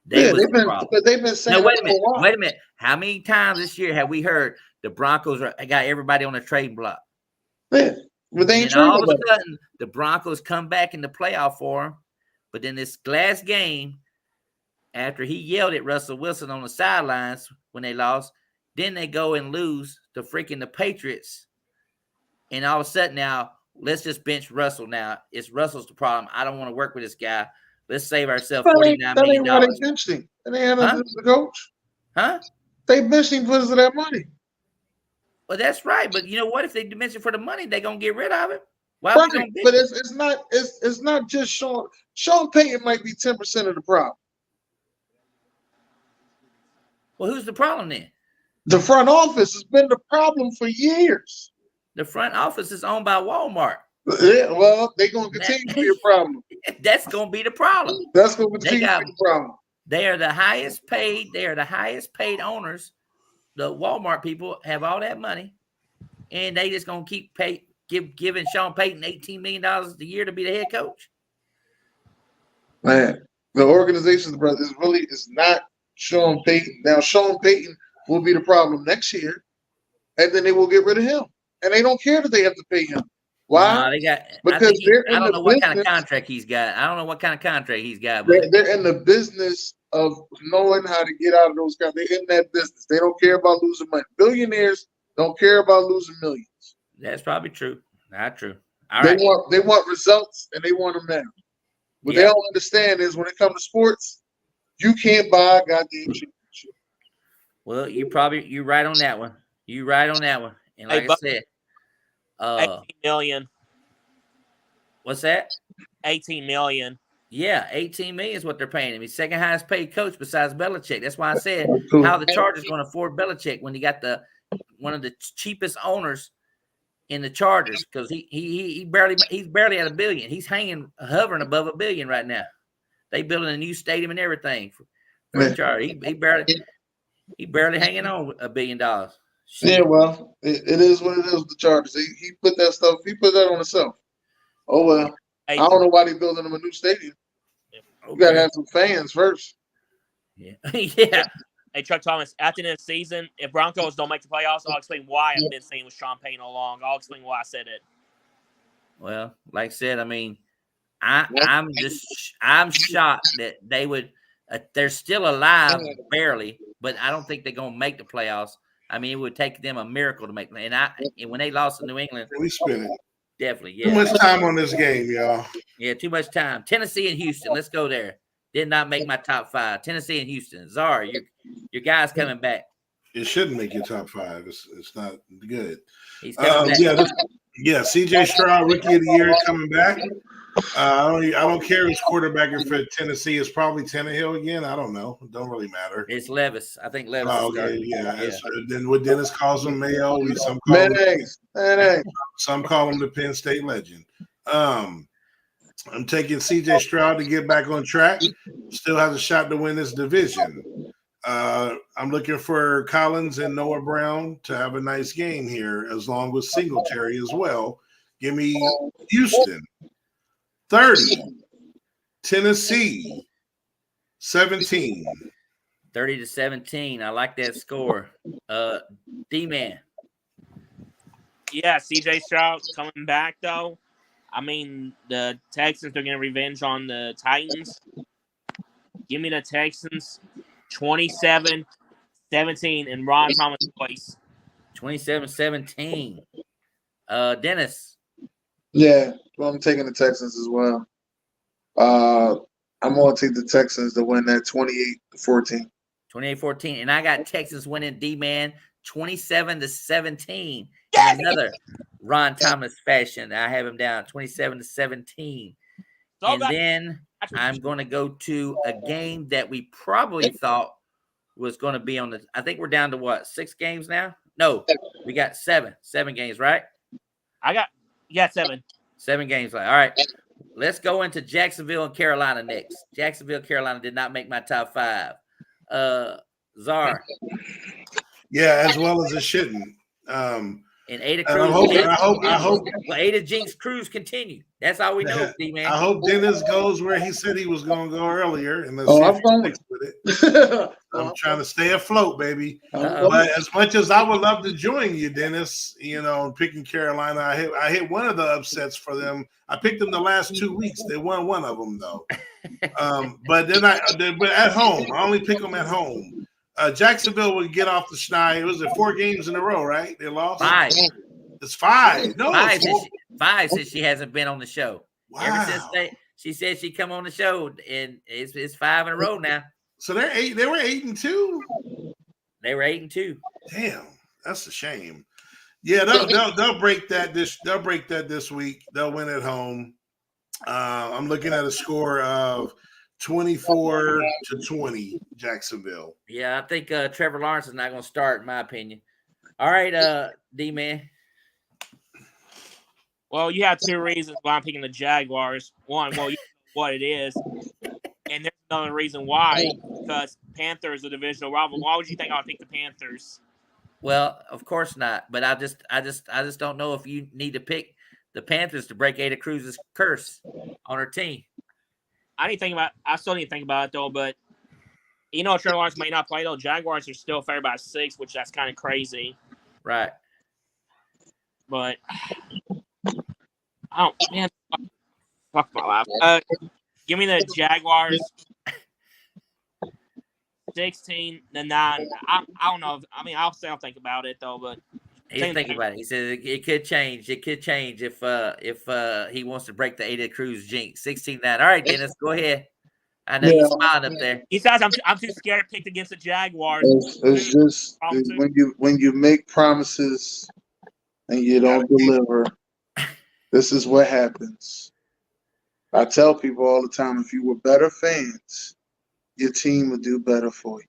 They've been saying. No, wait a minute. How many times this year have we heard the Broncos got everybody on the trading block? Yeah, but they ain't all of a sudden the Broncos come back in the playoff for them, But then this last game, after he yelled at Russell Wilson on the sidelines when they lost, then they go and lose to freaking the Patriots. And all of a sudden now, let's just bench Russell now. It's Russell's the problem. I don't want to work with this guy. Let's save ourselves $49 million. That ain't why they benched him. And they had nothing to do with the coach. Huh? They benched him because of that money. Well, that's right. But you know what? If they bench him for the money, they're going to get rid of him. Why Right. we gonna But it's not just Sean. Sean Payton might be 10% of the problem. Well, who's the problem then? The front office has been the problem for years. The front office is owned by Walmart. Yeah, well, they're going to continue to be a problem. That's going to be the problem. That's going to continue to be a problem. They are the highest paid. They are the highest paid owners. The Walmart people have all that money, and they just going to keep giving Sean Payton $18 million a year to be the head coach. Man, the organization is not Sean Payton. Now, Sean Payton will be the problem next year, and then they will get rid of him. And they don't care that they have to pay him. Why? No, they got because I don't know what kind of contract he's got. I don't know what kind of contract he's got. But they're in the business of knowing how to get out of those guys. They're in that business. They don't care about losing money. Billionaires don't care about losing millions. That's probably true. Not true. They want results, and they want them now. What they don't understand is when it comes to sports, you can't buy a goddamn championship. Well, you're right on that one. You're right on that one. And like I said, 18 million. What's that? 18 million. Yeah, 18 million is what they're paying him. He's second highest paid coach besides Belichick. That's why I said how the Chargers going to afford Belichick when he got one of the cheapest owners in the Chargers, because he's barely at $1 billion. He's hovering above $1 billion right now. They building a new stadium and everything for the Chargers. He barely hanging on $1 billion. Yeah, well, it is what it is with the Chargers. He put that stuff. He put that on himself. Oh well. I don't know why they're building him a new stadium. Okay. You gotta have some fans first. Yeah. Yeah. Hey, Chuck Thomas, at the end of the season, if Broncos don't make the playoffs, I'll explain why I've been saying with Sean Payton all along. I'll explain why I said it. Well, like I said, I mean, I'm shocked that they would. They're still alive barely, but I don't think they're gonna make the playoffs. I mean, it would take them a miracle to make. And when they lost to New England, we spin it. Definitely, yeah. Too much time on this game, y'all. Yeah, too much time. Tennessee and Houston. Let's go there. Did not make my top 5. Tennessee and Houston. Czar, your guy's coming back. It shouldn't make your top 5. It's not good. He's coming back. Yeah. CJ Stroud, rookie of the year, coming back. I don't care who's quarterback for Tennessee. It's probably Tannehill again. I don't know. It don't really matter. It's Levis. I think Levis. Oh, okay, yeah. Then what Dennis calls him Mayo. Some call him the Penn State legend. I'm taking CJ Stroud to get back on track. Still has a shot to win this division. I'm looking for Collins and Noah Brown to have a nice game here, as long as Singletary as well. Give me Houston 30, Tennessee 17. 30-17. I like that score. D-Man. Yeah, CJ Stroud coming back though. I mean, the Texans are getting revenge on the Titans. Give me the Texans 27-17 in Ron Thomas' voice. 27-17. Dennis. Yeah, well, I'm taking the Texans as well. I'm going to take the Texans to win that 28-14. 28-14. And I got Texans winning, D-Man, 27-17. In another Ron Thomas fashion. I have him down 27-17. And then I'm going to go to a game that we probably thought was going to be on the – I think we're down to what, 6 games now? No, we got 7. 7 games, right? I got 7. 7 games. All right. Let's go into Jacksonville and Carolina next. Jacksonville, Carolina did not make my top 5. Czar. Yeah, as well as it shouldn't. And Ada And Cruz. I hope. Well, Ada Jinx Cruz continue. That's all we know, D-man. I hope Dennis goes where he said he was going to go earlier, and let's Oh, see I'm if he going. sticks with it. I'm trying to stay afloat, baby. But as much as I would love to join you, Dennis, picking Carolina, I hit one of the upsets for them. I picked them the last 2 weeks. They won one of them though. But but at home, I only pick them at home. Jacksonville would get off the schneid. It was 4 games in a row, right? They lost 5. It's 5. No, 5 since she hasn't been on the show. Wow. Ever since she said she'd come on the show, and it's 5 in a row now. So they're 8. They were 8-2. They were 8-2. Damn, that's a shame. Yeah, they'll break that this week. They'll win at home. I'm looking at a score of 24-20, Jacksonville. Yeah, I think Trevor Lawrence is not going to start, in my opinion. All right, D-man. Well, you have 2 reasons why I'm picking the Jaguars. One, well, you know what it is. And there's another reason why, because Panthers are divisional rival. Why would you think I would pick the Panthers? Well, of course not. But I just don't know if you need to pick the Panthers to break Ada Cruz's curse on her team. I still need to think about it though. But Trevor Lawrence may not play though. Jaguars are still favored by 6, which that's kind of crazy. Right. But fuck my life. Give me the Jaguars. 16, then 9. I don't know. I'll still think about it though, but he's thinking about it. He says it could change. It could change if he wants to break the Ada Cruz jinx. 16-9. All right, Dennis, go ahead. I know you're smiling up there. He says I'm too scared to pick against the Jaguars. It's just when you make promises and you don't deliver, this is what happens. I tell people all the time, if you were better fans, your team would do better for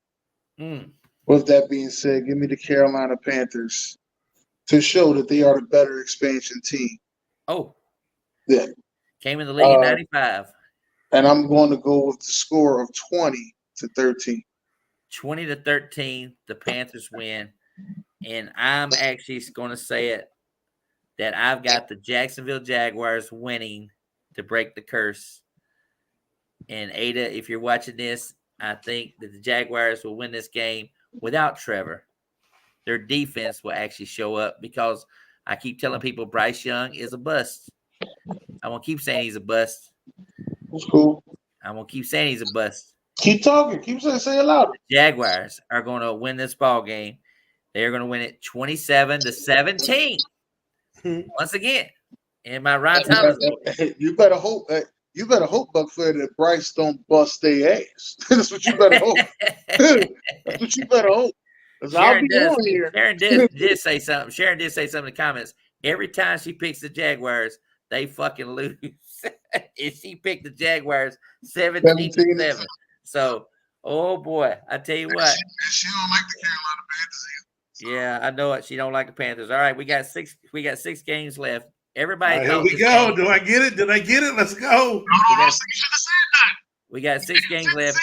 you. With that being said, give me the Carolina Panthers to show that they are the better expansion team. Oh. Yeah. Came in the league in 95. And I'm going to go with the score of 20-13. 20-13, the Panthers win. And I'm actually going to say it that I've got the Jacksonville Jaguars winning to break the curse. And Ada, if you're watching this, I think that the Jaguars will win this game without Trevor. Their defense will actually show up because I keep telling people Bryce Young is a bust. I won't keep saying he's a bust. That's cool. I won't keep saying he's a bust. Keep talking. Keep saying it louder. The Jaguars are going to win this ball game. They're going to win it 27-17. Once again, in my Ron Thomas. You better hope Buc Flair that Bryce don't bust their ass. That's what you better hope. That's what you better hope. Sharon did say something. Sharon did say something in the comments. Every time she picks the Jaguars, they fucking lose. And she picked the Jaguars 17-7. So, oh boy, I tell you what. She don't like the Carolina Panthers either. Yeah, I know it. She don't like the Panthers. All right, we got 6 games left. Everybody, here we go. Do I get it? Did I get it? Let's go. We got 6 games left.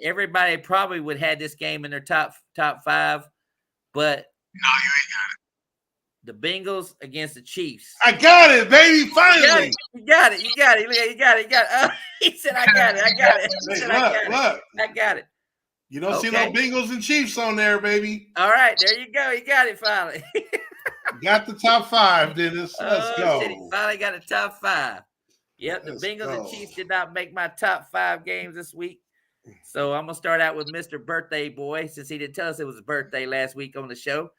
Everybody probably would have this game in their top 5, but no, you ain't got it. The Bengals against the Chiefs. I got it, baby. Finally. You got it. You got it. He said, I got it. He said, I got it. You don't see no Bengals and Chiefs on there, baby. All right, there you go. You got it finally. Got the top 5, Dennis. Let's go. Shit, he finally got a top 5. Yep, the Bengals and Chiefs did not make my top 5 games this week. So I'm going to start out with Mr. Birthday Boy, since he didn't tell us it was his birthday last week on the show.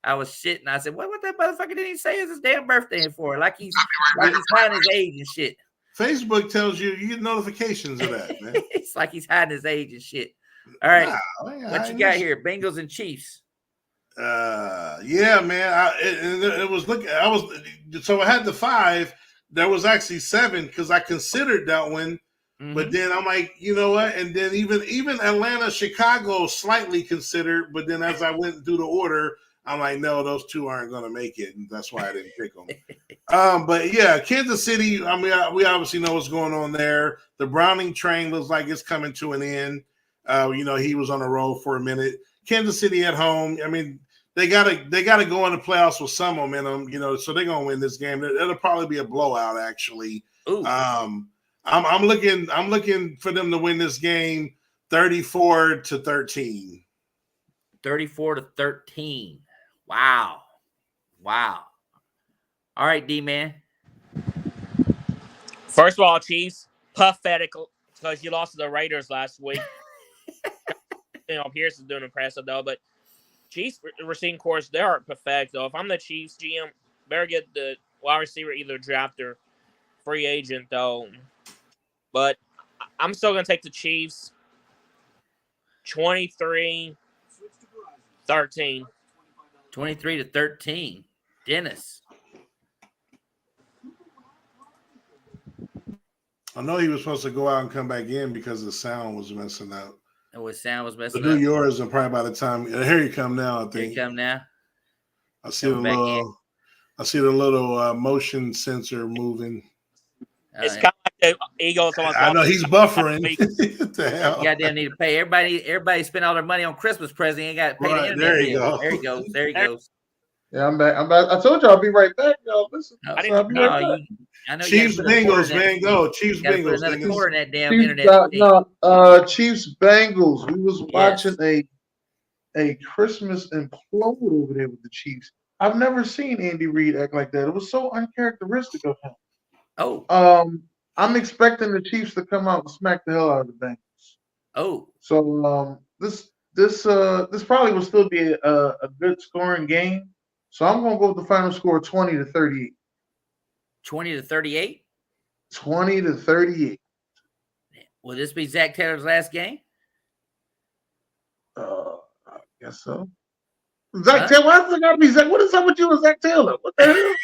I was shitting. I said, what that motherfucker didn't even say it's his damn birthday for? Like he's hiding his age and shit. Facebook tells you get notifications of that, man. It's like he's hiding his age and shit. All right. What you got here? Bengals and Chiefs. Yeah, man. So I had the 5. There was actually 7 because I considered that one. Mm-hmm. But then I'm like, you know what? And then even Atlanta, Chicago slightly considered. But then as I went through the order, I'm like, no, those 2 aren't going to make it. And that's why I didn't pick them. But yeah, Kansas City, I mean, we obviously know what's going on there. The Browning train looks like it's coming to an end. He was on a roll for a minute. Kansas City at home. I mean, they gotta go in the playoffs with some momentum, so they're gonna win this game. It'll probably be a blowout, actually. Ooh. I'm looking for them to win this game 34-13. 34-13. Wow. All right, D-Man. First of all, Chiefs, pathetic because you lost to the Raiders last week. Pierce is doing impressive, though. But Chiefs receiving course, they are pathetic, though. If I'm the Chiefs GM, better get the wide receiver either draft or free agent, though. But I'm still going to take the Chiefs 23-13. 23-13. Dennis. I know he was supposed to go out and come back in because the sound was messing up. Oh, his sound was messing Do up. yours, and probably by the time here you come now. I think. Here you come now. I see the little motion sensor moving. It's kind of like the Eagles. I know he's buffering. What the hell? You goddamn need to pay. Everybody spent all their money on Christmas present. You ain't got to pay the internet. There you go. There he goes. There he goes. Yeah, I'm back. I told you I'll be right back, y'all. Listen, No, I'll be right back. I know Chiefs Bengals, man, go Chiefs Bengals. Another quarter in that damn Chiefs, internet. Chiefs Bengals. We was watching a Christmas implode over there with the Chiefs. I've never seen Andy Reid act like that. It was so uncharacteristic of him. Oh. I'm expecting the Chiefs to come out and smack the hell out of the Bengals. Oh. So this probably will still be a good scoring game. So I'm gonna go with the final score 20-38. 20-38? 20-38. Will this be Zach Taylor's last game? I guess so. Zach Taylor, why does it gotta be Zach? What is up with you and Zach Taylor? What the hell?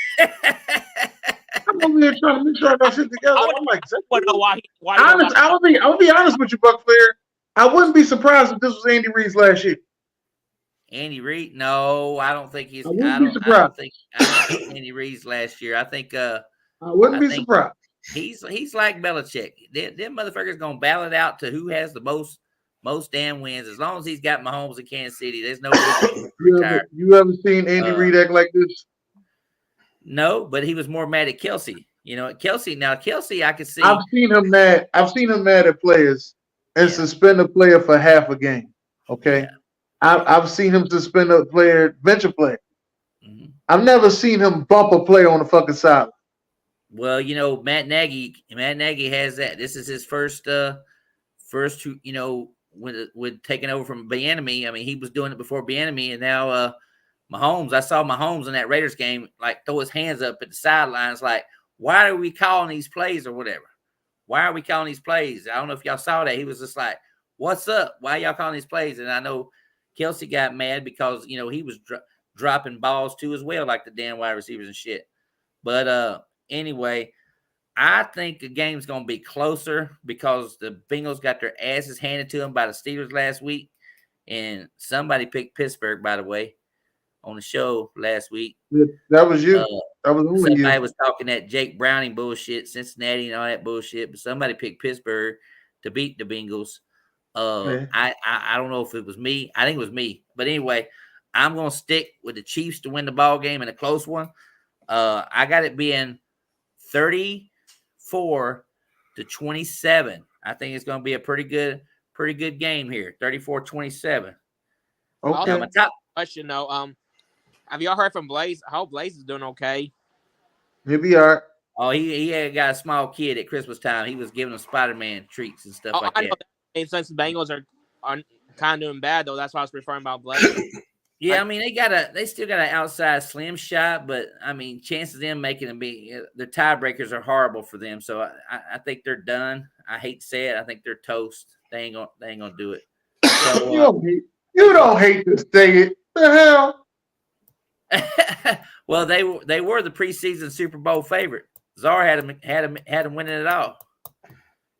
I'm over here trying to make sure I got shit together. I'm like, Zach Taylor. I'll be honest with you, Buc Flair. I wouldn't be surprised if this was Andy Reid's last year. Andy Reid? No, I don't think he's. I wouldn't be surprised. I don't think Andy Reid's last year. I think. I wouldn't be surprised. He's like Belichick. Them motherfuckers gonna battle it out to who has the most damn wins. As long as he's got Mahomes in Kansas City, there's no reason to retire. You ever seen Andy Reid act like this? No, but he was more mad at Kelsey. Kelsey, I could see. I've seen him mad. At players and suspend a player for half a game. Okay. Yeah. I've seen him suspend a player, bench a player. Mm-hmm. I've never seen him bump a player on the fucking side. Well, Matt Nagy has that. This is his first with taking over from Bieniemy. I mean, he was doing it before Bieniemy, and now Mahomes. I saw Mahomes in that Raiders game, like throw his hands up at the sidelines, like, why are we calling these plays or whatever? Why are we calling these plays? I don't know if y'all saw that. He was just like, what's up? Why y'all calling these plays? And I know Kelsey got mad because, he was dropping balls too as well, like the damn wide receivers and shit. But anyway, I think the game's going to be closer because the Bengals got their asses handed to them by the Steelers last week. And somebody picked Pittsburgh, by the way, on the show last week. That was you. That was only somebody you. Was talking that Jake Browning bullshit, Cincinnati and all that bullshit, but somebody picked Pittsburgh to beat the Bengals. I don't know if it was me. I think it was me. But anyway, I'm going to stick with the Chiefs to win the ball game in a close one. I got it being 34-27. I think it's going to be a pretty good game here. 34-27. Okay. My top question though, have y'all heard from Blaze? I hope Blaze is doing okay. Maybe all right. Oh, he had got a small kid at Christmas time. He was giving him Spider-Man treats and stuff like that. And since the Bengals are kind of doing bad though, that's why I was referring about Blaze. Yeah, I mean they still got an outside slim shot, but I mean chances of them making them their tiebreakers are horrible for them. So I think they're done. I hate to say it, I think they're toast. They ain't gonna do it. So, you don't hate to say it. The hell? Well, they were the preseason Super Bowl favorite. Czar had him winning it all.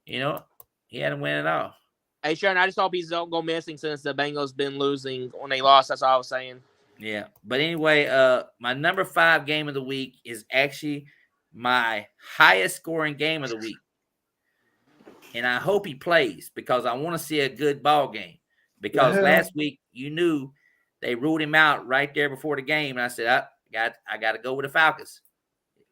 He had him winning it all. Hey, Sharon, I just hope he's don't go missing since the Bengals been losing when they lost. That's all I was saying. Yeah, but anyway, my number 5 game of the week is actually my highest scoring game of the week, and I hope he plays because I want to see a good ball game. Because last week you knew they ruled him out right there before the game. And I said, I got to go with the Falcons.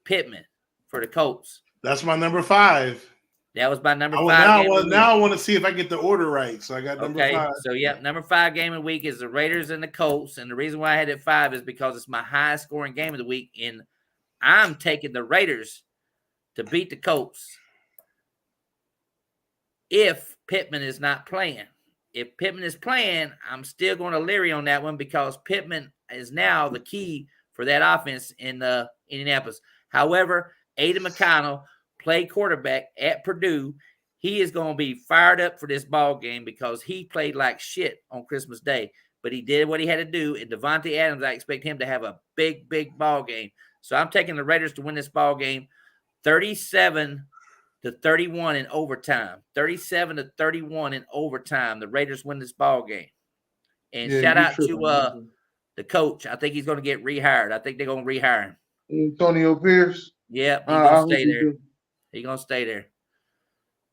Pittman for the Colts. That's my number 5. That was my number 5 Now I want to see if I get the order right. So I got number 5. So, number 5 game of the week is the Raiders and the Colts. And the reason why I had it 5 is because it's my highest scoring game of the week. And I'm taking the Raiders to beat the Colts if Pittman is not playing. If Pittman is playing, I'm still going to leery on that one because Pittman is now the key for that offense in Indianapolis. However, Aiden McConnell played quarterback at Purdue. He is going to be fired up for this ball game because he played like shit on Christmas Day. But he did what he had to do. And Devontae Adams, I expect him to have a big, big ball game. So I'm taking the Raiders to win this ball game 37-31 in overtime. 37-31 in overtime. The Raiders win this ball game. And shout out to the coach. I think he's going to get rehired. I think they're going to rehire him. Antonio Pierce. Yep, he's going to stay there. He's going to stay there.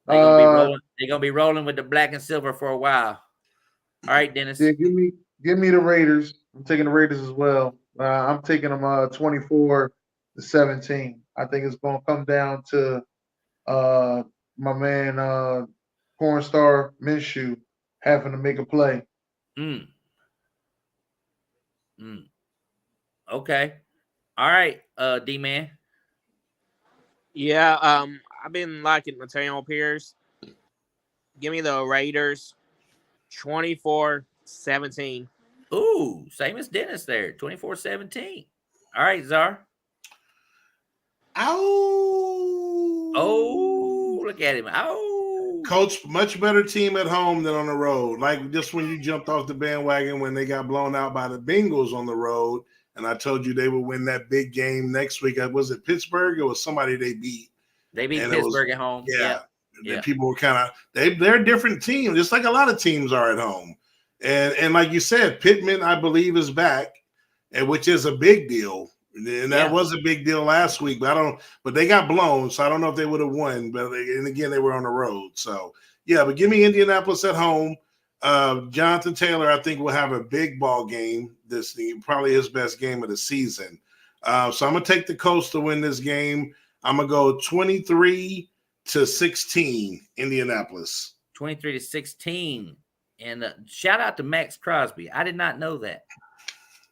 They're going to be rolling with the black and silver for a while. All right, Dennis. Yeah, give me the Raiders. I'm taking the Raiders as well. I'm taking them 24-17. I think it's going to come down to my man porn star Minshew having to make a play. Okay. All right, D-Man. Yeah, I've been liking Antonio Pierce. Give me the Raiders 24-17. Ooh, same as Dennis there, 24-17. All right, Czar. Oh, look at him. Oh. Coach, much better team at home than on the road. Like just when you jumped off the bandwagon when they got blown out by the Bengals on the road, and I told you they would win that big game next week. Was it Pittsburgh? It was somebody they beat. They beat Pittsburgh at home. Yeah. People were kind of they're a different team, just like a lot of teams are at home. And like you said, Pittman, I believe, is back, and which is a big deal. And that was a big deal last week, but they got blown, so I don't know if they would have won. But again, they were on the road. So but give me Indianapolis at home. Jonathan Taylor, I think, will have a big ball game this thing, probably his best game of the season. So I'm gonna take the Colts to win this game. I'm gonna go 23-16 Indianapolis. 23-16. And shout out to Max Crosby. I did not know that.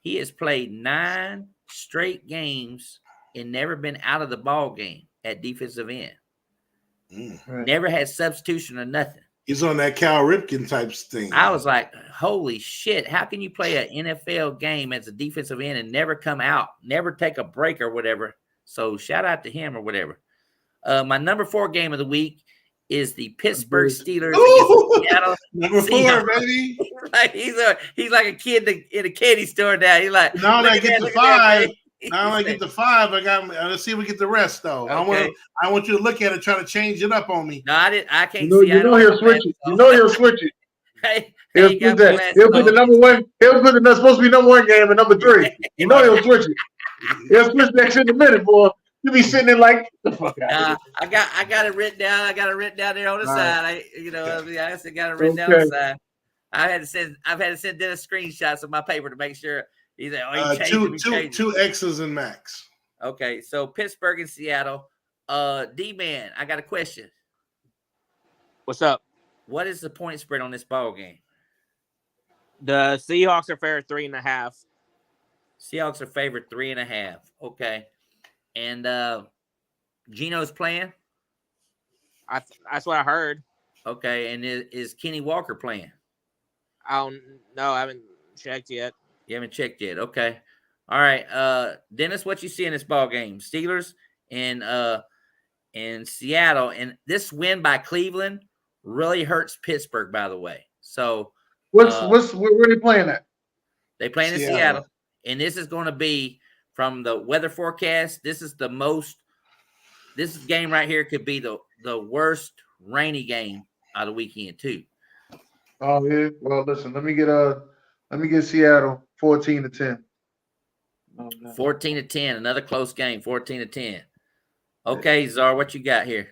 He has played 9 straight games and never been out of the ball game at defensive end. Right. Never had substitution or nothing. He's on that Cal Ripken type thing. I was like, holy shit. How can you play an NFL game as a defensive end and never come out, never take a break or whatever? So shout out to him or whatever. My number 4 game of the week is the Pittsburgh Steelers against Seattle. Number 4, baby. He's like a kid in a candy store now. He's like, now I get the 5. Now I get the 5. Let's see if we get the rest though. Okay. I want you to look at it, try to change it up on me. No, I can't see. You know he'll switch it. You know he'll switch it. He'll put the number 1. He'll put the supposed to be number 1 game and number 3. You know he'll switch it. He'll switch that shit in a minute, boy. You be sitting there like the fuck out. I got it written down. I got it written down there on the side. I got it written down on the side. I've had to send Dennis screenshots of my paper to make sure he's like, two X's and Max. Okay, so Pittsburgh and Seattle. D-Man, I got a question. What's up? What is the point spread on this ball game? The Seahawks are fair 3.5. Seahawks are favored 3.5. Okay. And Geno's playing? That's what I heard. Okay. And is Kenny Walker playing? I don't know. I haven't checked yet. You haven't checked yet. Okay. All right. Dennis, what you see in this ball game? Steelers and Seattle. And this win by Cleveland really hurts Pittsburgh, by the way. So where are they playing at? They playing in Seattle. And this is going to be from the weather forecast. This game right here could be the worst rainy game of the weekend too. Oh yeah. Well, listen. Let me get Seattle 14-10. 14-10. Another close game. 14-10. Okay, Czar, what you got here?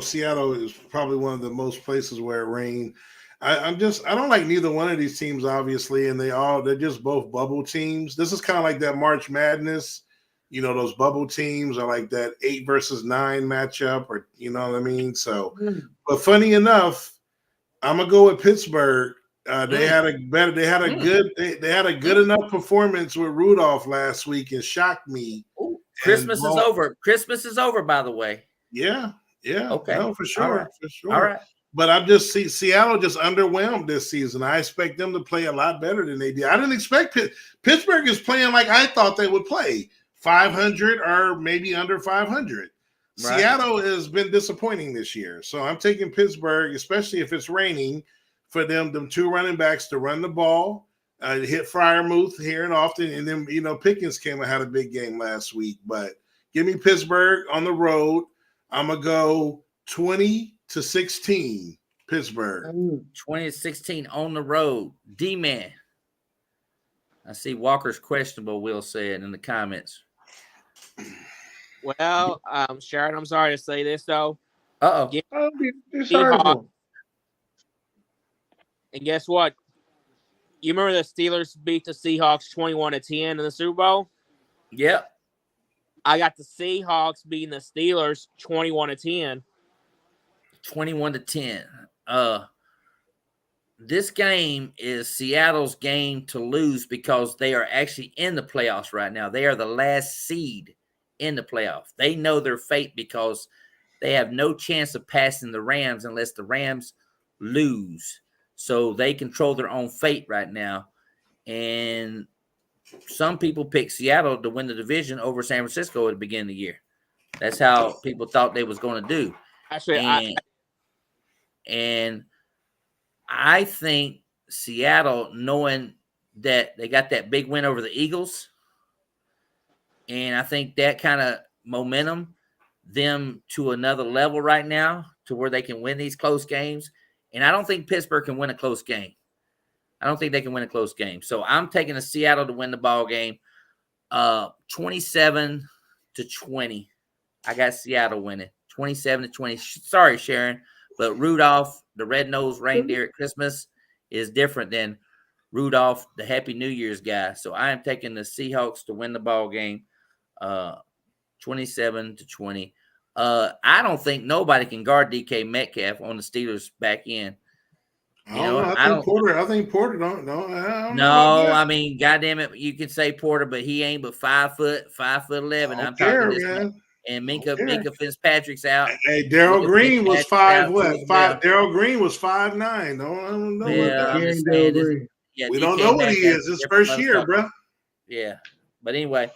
Seattle is probably one of the most places where it rained. I don't like neither one of these teams, obviously, and they're just both bubble teams. This is kind of like that March Madness, those bubble teams are like that 8 versus 9 matchup, or you know what I mean. So, but funny enough, I'm gonna go with Pittsburgh. They had a good enough performance with Rudolph last week and shocked me. Ooh, Christmas is over. Christmas is over, by the way. Yeah. Okay. No, for sure. For sure. All right. But I'm just Seattle just underwhelmed this season. I expect them to play a lot better than they did. I didn't expect Pittsburgh is playing like I thought they would play, 500 or maybe under 500. Right. Seattle has been disappointing this year. So I'm taking Pittsburgh, especially if it's raining, for them 2 running backs to run the ball, hit Freiermuth here and often. And then, Pickens came and had a big game last week. But give me Pittsburgh on the road. I'm going to go 20-16, Pittsburgh. 20-16 on the road. D-Man. I see Walker's questionable, Will said in the comments. Well, Sharon, I'm sorry to say this, though. Uh-oh. And guess what? You remember the Steelers beat the Seahawks 21-10 in the Super Bowl? Yep. I got the Seahawks beating the Steelers 21-10. 21-10. This game is Seattle's game to lose because they are actually in the playoffs right now. They are the last seed in the playoff. They know their fate because they have no chance of passing the Rams unless the Rams lose. So they control their own fate right now. And some people picked Seattle to win the division over San Francisco at the beginning of the year. That's how people thought they was going to do. Actually, and I think Seattle, knowing that they got that big win over the Eagles, and I think that kind of momentum them to another level right now to where they can win these close games. And I don't think Pittsburgh can win a close game. I don't think they can win a close game. So I'm taking a Seattle to win the ball game, 27-20. I got Seattle winning, 27-20. Sorry, Sharon, but Rudolph, the red-nosed reindeer at Christmas, is different than Rudolph, the Happy New Year's guy. So I am taking the Seahawks to win the ball game, 27-20. I don't think nobody can guard DK Metcalf on the Steelers back end. I think Porter don't know. I mean, goddamn it, you can say Porter, but he ain't but 5'11". I'm talking this man. And Minka Fitzpatrick's out. Hey, Darryl Green was 5'5". Darryl Green was 5'9". I don't know. We don't know what he is. His first year, bro. Yeah, but anyway,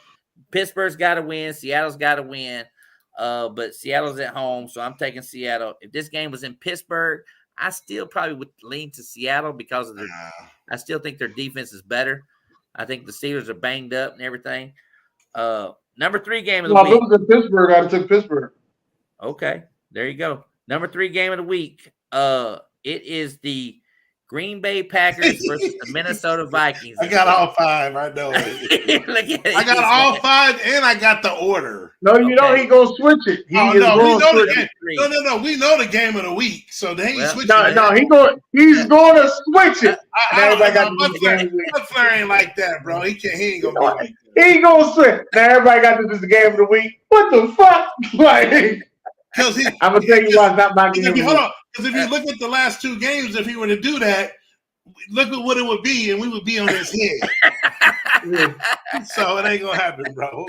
Pittsburgh's got to win. Seattle's got to win. But Seattle's at home, so I'm taking Seattle. If this game was in Pittsburgh, I still probably would lean to Seattle because of I still think their defense is better. I think the Steelers are banged up and everything. Number 3 game of the week. If it was in Pittsburgh, I'd have took Pittsburgh. Okay, there you go. Number 3 game of the week. It is the Green Bay Packers versus the Minnesota Vikings. I got all 5. I know it. I got all 5, and I got the order. No, you know he gonna switch it. We know the game. No. We know the game of the week, so they ain't switching. No, he's gonna switch it. Buc Flair ain't like that, bro. He ain't gonna be like that. He gonna switch. Now everybody got this is the game of the week. What the fuck? Like, I'm gonna tell you why it's not my game. Hold on, because if you look at the last 2 games, if he were to do that, look at what it would be, and we would be on his head. So it ain't gonna happen, bro.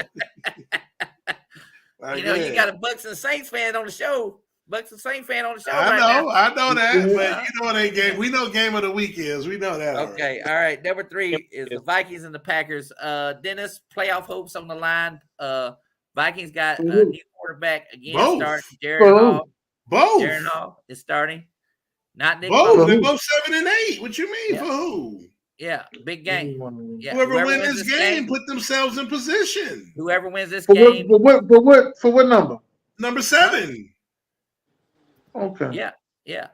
You got a Bucks and Saints fan on the show. Bucks and Saints fan on the show. I know that, but you know what ain't game. We know game of the week is. We know that. Okay, all right. Number 3 is the Vikings and the Packers. Dennis, playoff hopes on the line. Vikings got a new quarterback again. Starting Jaron Hall. Both. Jaron Hall is starting. Not Nick both. They're both 7-8. What you mean for who? Yeah, big game. Yeah, whoever wins this game, put themselves in position. Whoever wins this game. For what number? Number 7. Okay. Yeah.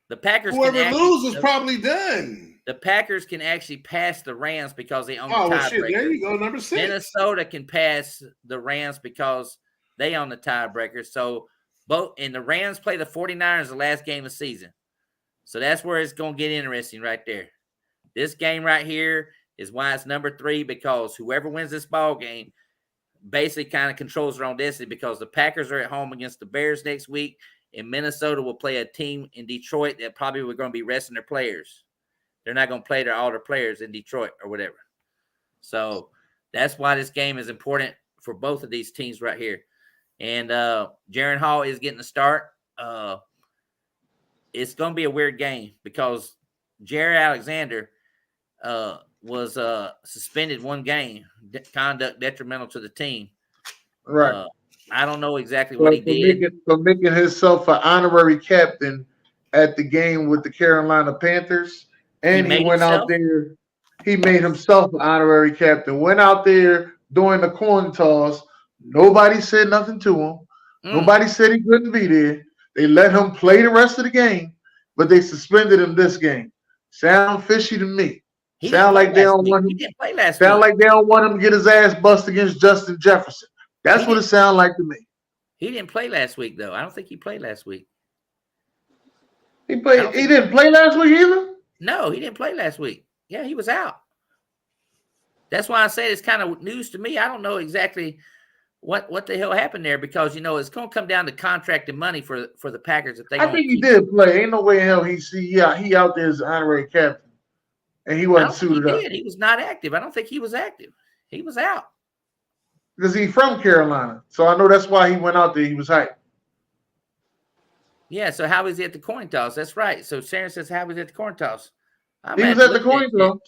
The Packers. Whoever loses probably done. The Packers can actually pass the Rams because they own the tiebreaker. There you go, number 6. Minnesota can pass the Rams because they own the tiebreaker. So the Rams play the 49ers the last game of the season. So that's where it's going to get interesting right there. This game right here is why it's number 3, because whoever wins this ball game basically kind of controls their own destiny, because the Packers are at home against the Bears next week, and Minnesota will play a team in Detroit that probably we're going to be resting their players. They're not going to play all their players in Detroit or whatever. So that's why this game is important for both of these teams right here. And Jaron Hall is getting the start. It's going to be a weird game because Jared Alexander was suspended one game, conduct detrimental to the team. Right. I don't know exactly what he did. For making himself an honorary captain at the game with the Carolina Panthers. And he went out there. He made himself an honorary captain. Went out there during the coin toss. Nobody said nothing to him. Nobody said he couldn't be there. They let him play the rest of the game, but they suspended him this game. Sound fishy to me. Sound like they don't want him. Sound like they don't want him to get his ass bust against Justin Jefferson. That's what it sounds like to me. He didn't play last week, though. I don't think he played last week. He didn't play last week either? No, he didn't play last week. Yeah, he was out. That's why I say it's kind of news to me. I don't know exactly what the hell happened there, because it's going to come down to contract and money for the Packers. If they, I think he did play. Ain't no way in hell he out there as an honorary captain, and he wasn't suited up. He was not active. I don't think he was active. He was out because he's from Carolina, so I know that's why he went out there. He was hyped. Yeah. So how was he at the coin toss? That's right. So Sharon says, how was he at the coin toss? He was at the coin toss.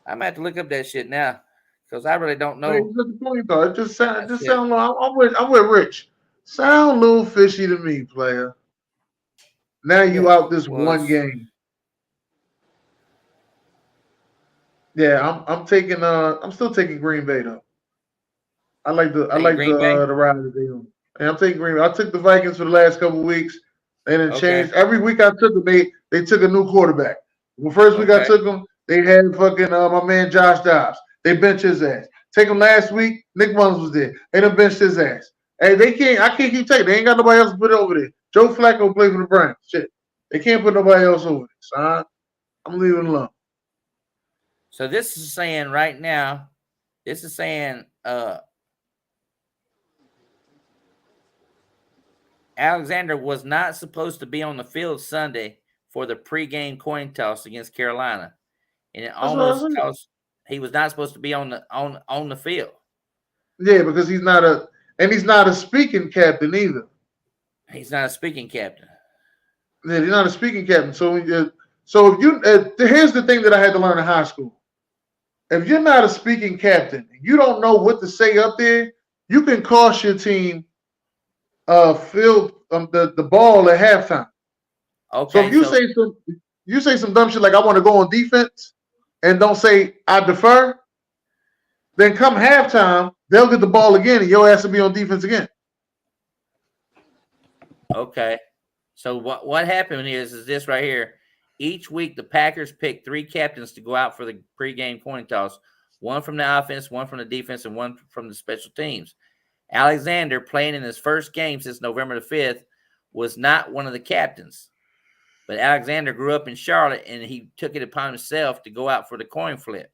I'm gonna have to look up that shit now, because I really don't know. He was at the coin toss. It just sound. I'm with Rich. Sound a little fishy to me, player. Now you out this one game. Yeah, I'm taking. I'm still taking Green Bay though. I like the ride that they on. And I'm taking Green Bay. I took the Vikings for the last couple of weeks. They didn't change. Every week I took them, they took a new quarterback. The first week I took them, they had fucking my man Josh Dobbs. They benched his ass. Take him last week, Nick Mullins was there. They done benched his ass. Hey, I can't keep taking. They ain't got nobody else to put over there. Joe Flacco play for the Browns. Shit. They can't put nobody else over there. So I'm leaving it alone. So this is saying right now, Alexander was not supposed to be on the field Sunday for the pregame coin toss against Carolina, and it almost because he was not supposed to be on the field. Yeah, because he's not a speaking captain either. He's not a speaking captain. Yeah, he's not a speaking captain. So if you here's the thing that I had to learn in high school. If you're not a speaking captain, you don't know what to say up there, you can cost your team field the ball at halftime. Okay. So if you say some dumb shit like I want to go on defense and don't say I defer, then come halftime, they'll get the ball again and your ass will be on defense again. Okay. So what happened is this right here. Each week, the Packers pick 3 captains to go out for the pregame coin toss, one from the offense, one from the defense, and one from the special teams. Alexander, playing in his first game since November the 5th, was not one of the captains. But Alexander grew up in Charlotte, and he took it upon himself to go out for the coin flip.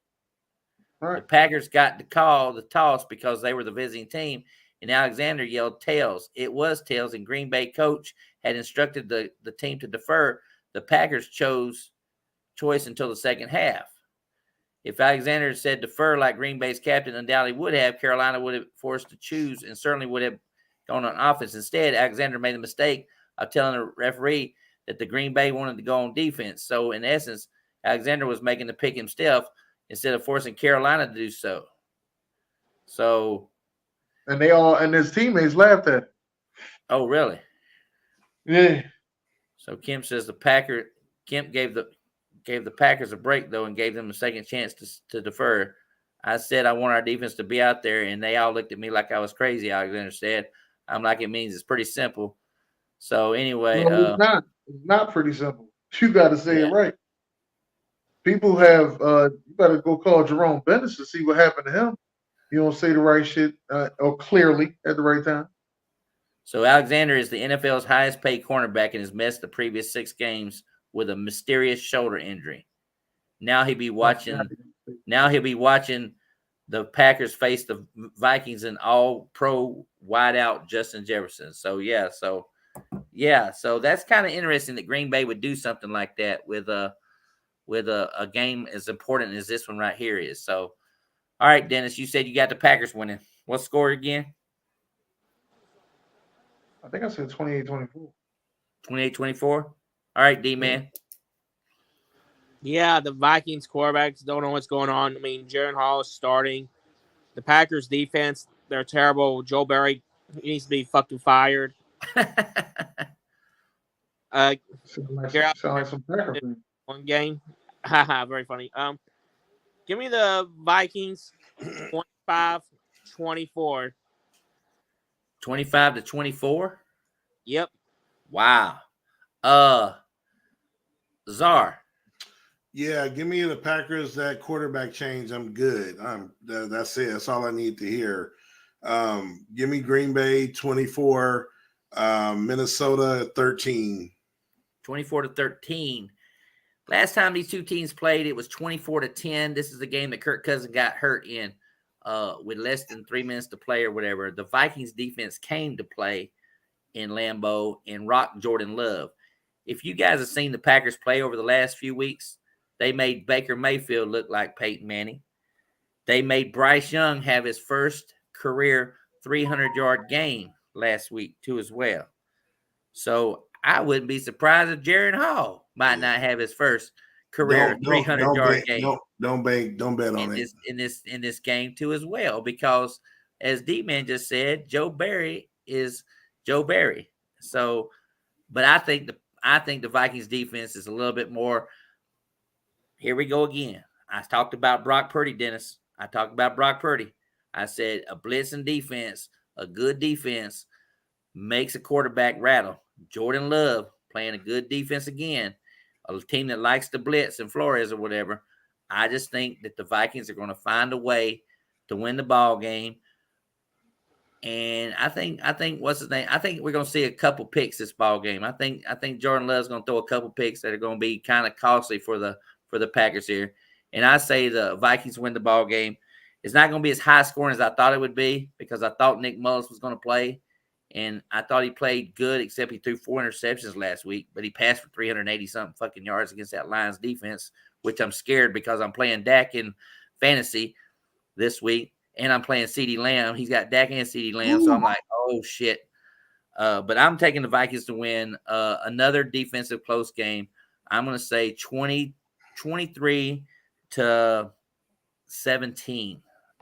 Right. The Packers got to call the toss because they were the visiting team, and Alexander yelled tails. It was tails, and Green Bay coach had instructed the team to defer. The Packers choice until the second half. If Alexander said defer like Green Bay's captain undoubtedly would have, Carolina would have forced to choose and certainly would have gone on offense. Instead, Alexander made the mistake of telling the referee that the Green Bay wanted to go on defense. So, in essence, Alexander was making the pick himself instead of forcing Carolina to do so. And his teammates laughed at it. Oh, really? Yeah. So Kemp says Kemp gave the Packers a break though and gave them a second chance to defer. I said I want our defense to be out there, and they all looked at me like I was crazy. Alexander said, "I'm like, it means it's pretty simple." So anyway, no, it's not pretty simple. You got to say it right. People have you better go call Jerome Bettis to see what happened to him. You don't say the right shit or clearly at the right time. So Alexander is the NFL's highest paid cornerback and has missed the previous 6 games with a mysterious shoulder injury. Now he'll be watching the Packers face the Vikings and all-pro wideout Justin Jefferson. So that's kind of interesting that Green Bay would do something like that with a game as important as this one right here is. So, all right, Dennis, you said you got the Packers winning. What score again? I think I said 28-24. 28-24. All right, D-Man. Yeah, the Vikings quarterbacks don't know what's going on. I mean, Jaren Hall is starting. The Packers defense, they're terrible. Joe Barry needs to be fucking fired. Sound like some Packer fans. One game. Haha, very funny. Give me the Vikings 25-24. 25-24? Yep. Wow. Czar. Yeah, give me the Packers that quarterback change. I'm good. That's it. That's all I need to hear. Give me Green Bay 24, Minnesota 13. 24-13. Last time these two teams played, it was 24-10. This is the game that Kirk Cousins got hurt in with less than 3 minutes to play or whatever. The Vikings defense came to play in Lambeau and rocked Jordan Love. If you guys have seen the Packers play over the last few weeks, they made Baker Mayfield look like Peyton Manning. They made Bryce Young have his first career 300-yard game last week, too, as well. So I wouldn't be surprised if Jaren Hall might not have his first career 300-yard game. Don't bet on it. In this game, too, as well, because as D-Man just said, Joe Barry is Joe Barry. So, but I think the Vikings defense is a little bit more. Here we go again. I talked about Brock Purdy, Dennis. I talked about Brock Purdy. I said a blitzing defense, a good defense, makes a quarterback rattle. Jordan Love playing a good defense again, a team that likes to blitz and Flores or whatever. I just think that the Vikings are going to find a way to win the ball game. And I think what's his name? I think we're going to see a couple picks this ball game. I think Jordan Love's going to throw a couple picks that are going to be kind of costly for the Packers here. And I say the Vikings win the ball game. It's not going to be as high scoring as I thought it would be because I thought Nick Mullins was going to play. And I thought he played good, except he threw 4 interceptions last week, but he passed for 380-something fucking yards against that Lions defense, which I'm scared because I'm playing Dak in fantasy this week, and I'm playing CeeDee Lamb. He's got Dak and CeeDee Lamb, so I'm like, oh, shit. But I'm taking the Vikings to win another defensive close game. I'm going to say 23-17.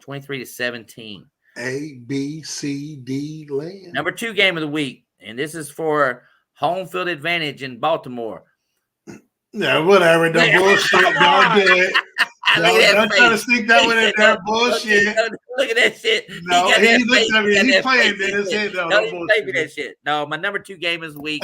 23-17. A, B, C, D, land. Number 2 game of the week, and this is for home field advantage in Baltimore. No, whatever. No bullshit. Don't do it. Don't try to sneak that one in there. Bullshit. Look at that shit. No, he looked at me. He's playing this. No bullshit. That shit. No, my number 2 game of the week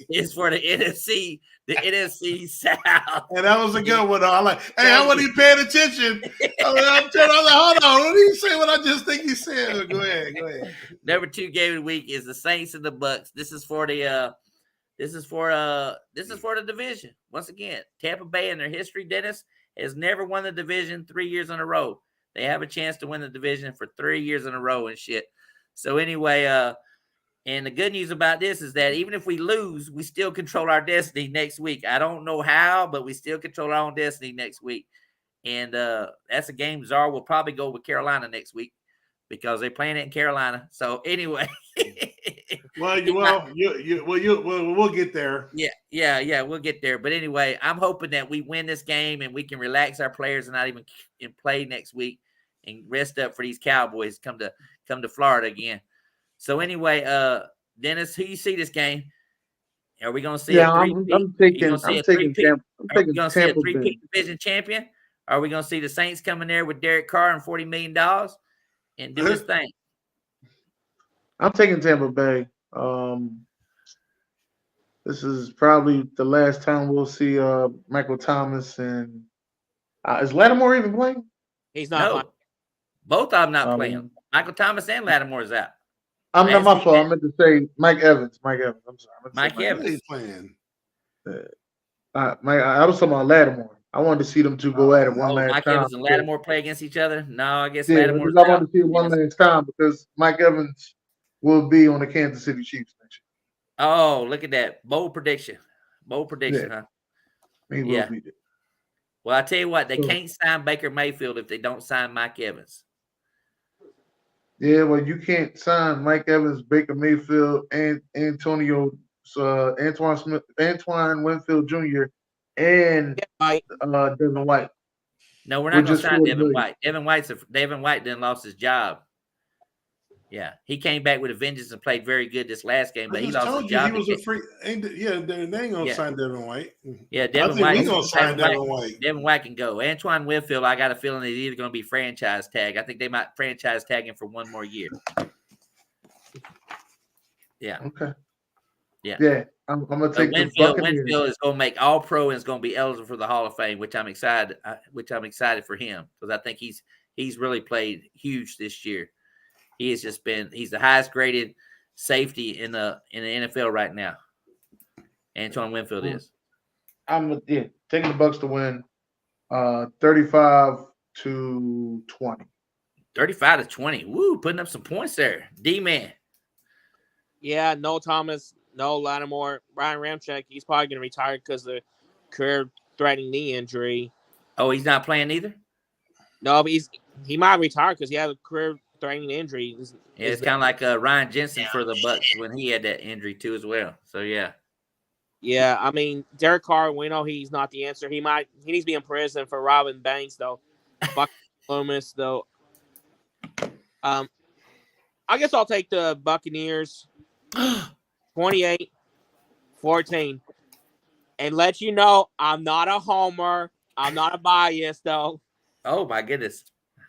is for the NFC. The NFC South. And that was a good one. Though. I'm like, hey, I wasn't even paying attention. I'm like, hold on. What did he say? What I just think he said? Go ahead. Number 2 game of the week is the Saints and the Bucs. This is for the division. Once again, Tampa Bay in their history, Dennis, has never won the division 3 years in a row. They have a chance to win the division for 3 years in a row and shit. So anyway, and the good news about this is that even if we lose, we still control our destiny next week. I don't know how, but we still control our own destiny next week. And that's a game Czar will probably go with Carolina next week because they're playing it in Carolina. So anyway. We'll get there. Yeah, we'll get there. But anyway, I'm hoping that we win this game and we can relax our players and not even play next week and rest up for these Cowboys come to Florida again. So anyway, Dennis, who you see this game? Are we going to see a three-peat division champion? Are we going to see the Saints coming there with Derek Carr and $40 million and do his thing? I'm taking Tampa Bay. This is probably the last time we'll see Michael Thomas and is Lattimore even playing? He's not playing. Both of them not playing. Michael Thomas and Lattimore is out. I'm not my fault. I meant to say Mike Evans. Mike Evans. I'm sorry. Mike Evans. He's playing. I was talking about Lattimore. I wanted to see them two go at it one last Mike time. Evans and Lattimore play against each other? No, I guess Yeah, Lattimore's because I out. wanted to see it one last time because Mike Evans will be on the Kansas City Chiefs next year. Oh, look at that. Bold prediction. Huh? He will be there. Well, I tell you what, they can't sign Baker Mayfield if they don't sign Mike Evans. Yeah, well, you can't sign Mike Evans, Baker Mayfield, and Antonio Antoine Winfield Jr. and Devin White. No, we're not going to sign Devin White. Devin White then lost his job. Yeah, he came back with a vengeance and played very good this last game, but he lost his job. He was a free. They ain't gonna sign Devin White. Yeah, Devin White. We gonna sign Devin White. Devin White can go. Antoine Winfield, I got a feeling he's either going to be franchise tag. I think they might franchise tag him for one more year. Yeah. Okay. Yeah. Yeah. I'm gonna take Winfield is going to make All Pro and is going to be eligible for the Hall of Fame, which I'm excited. For him because I think he's really played huge this year. He has just been. He's the highest graded safety in the NFL right now. Antoine Winfield is. I'm taking the Bucs to win, 35-20. 35-20. Woo, putting up some points there. D-man. Yeah, no Thomas, no Lattimore. Ryan Ramczyk, he's probably going to retire because of the career-threatening knee injury. Oh, he's not playing either? No, but he might retire because he had a career-threatening injury. It's kind of like Ryan Jensen for the Bucs when he had that injury too as well. So, yeah. Yeah, I mean, Derek Carr, we know he's not the answer. He needs to be in prison for robbing banks, though. Fuck Loomis, though. I guess I'll take the Buccaneers 28-14 and let you know I'm not a homer. I'm not a bias, though. Oh, my goodness.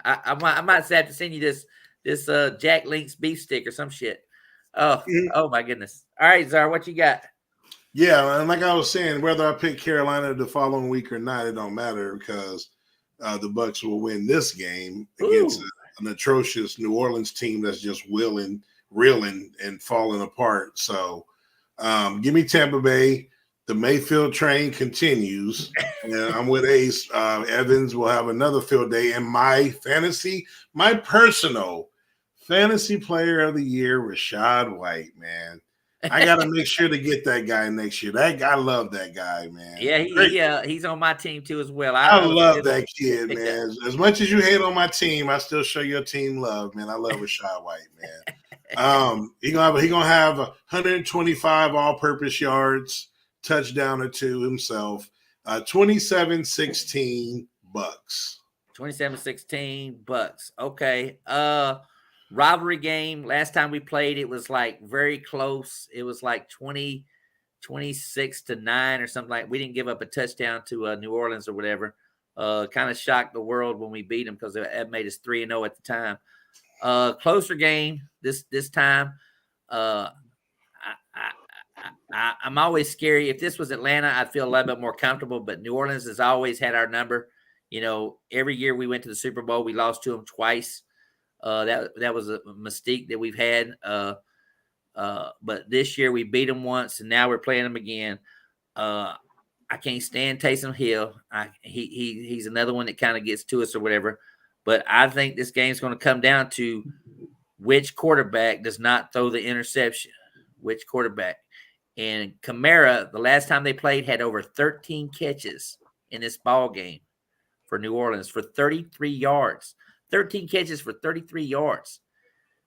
I might have to send you this Jack Link's beef stick or some shit. Oh my goodness. All right, Czar, what you got? Yeah, and like I was saying, whether I pick Carolina the following week or not, it don't matter because the Bucs will win this game against an atrocious New Orleans team that's just reeling and falling apart. So give me Tampa Bay. The Mayfield train continues. And I'm with Ace. Evans will have another field day. And my personal fantasy player of the year, Rachaad White, man. I got to make sure to get that guy next year. I love that guy, man. Yeah, he's on my team too as well. I love that kid, man. As much as you hate on my team, I still show your team love, man. I love Rachaad White, man. He gonna have 125 all-purpose yards, touchdown or two himself. 27-16 Bucs. 27-16 Bucs. Okay. Rivalry game. Last time we played, it was like very close. It was like 26-9 or something like. We didn't give up a touchdown to New Orleans or whatever. Kind of shocked the world when we beat them because that made us 3-0 at the time. Closer game this time. I'm always scary. If this was Atlanta, I'd feel a little bit more comfortable. But New Orleans has always had our number. You know, every year we went to the Super Bowl, we lost to them twice. That was a mystique that we've had. But this year we beat them once, and now we're playing them again. I can't stand Taysom Hill. He's another one that kind of gets to us or whatever. But I think this game's going to come down to which quarterback does not throw the interception. Which quarterback? And Kamara, the last time they played, had over 13 catches in this ball game for New Orleans for 33 yards. 13 catches for 33 yards.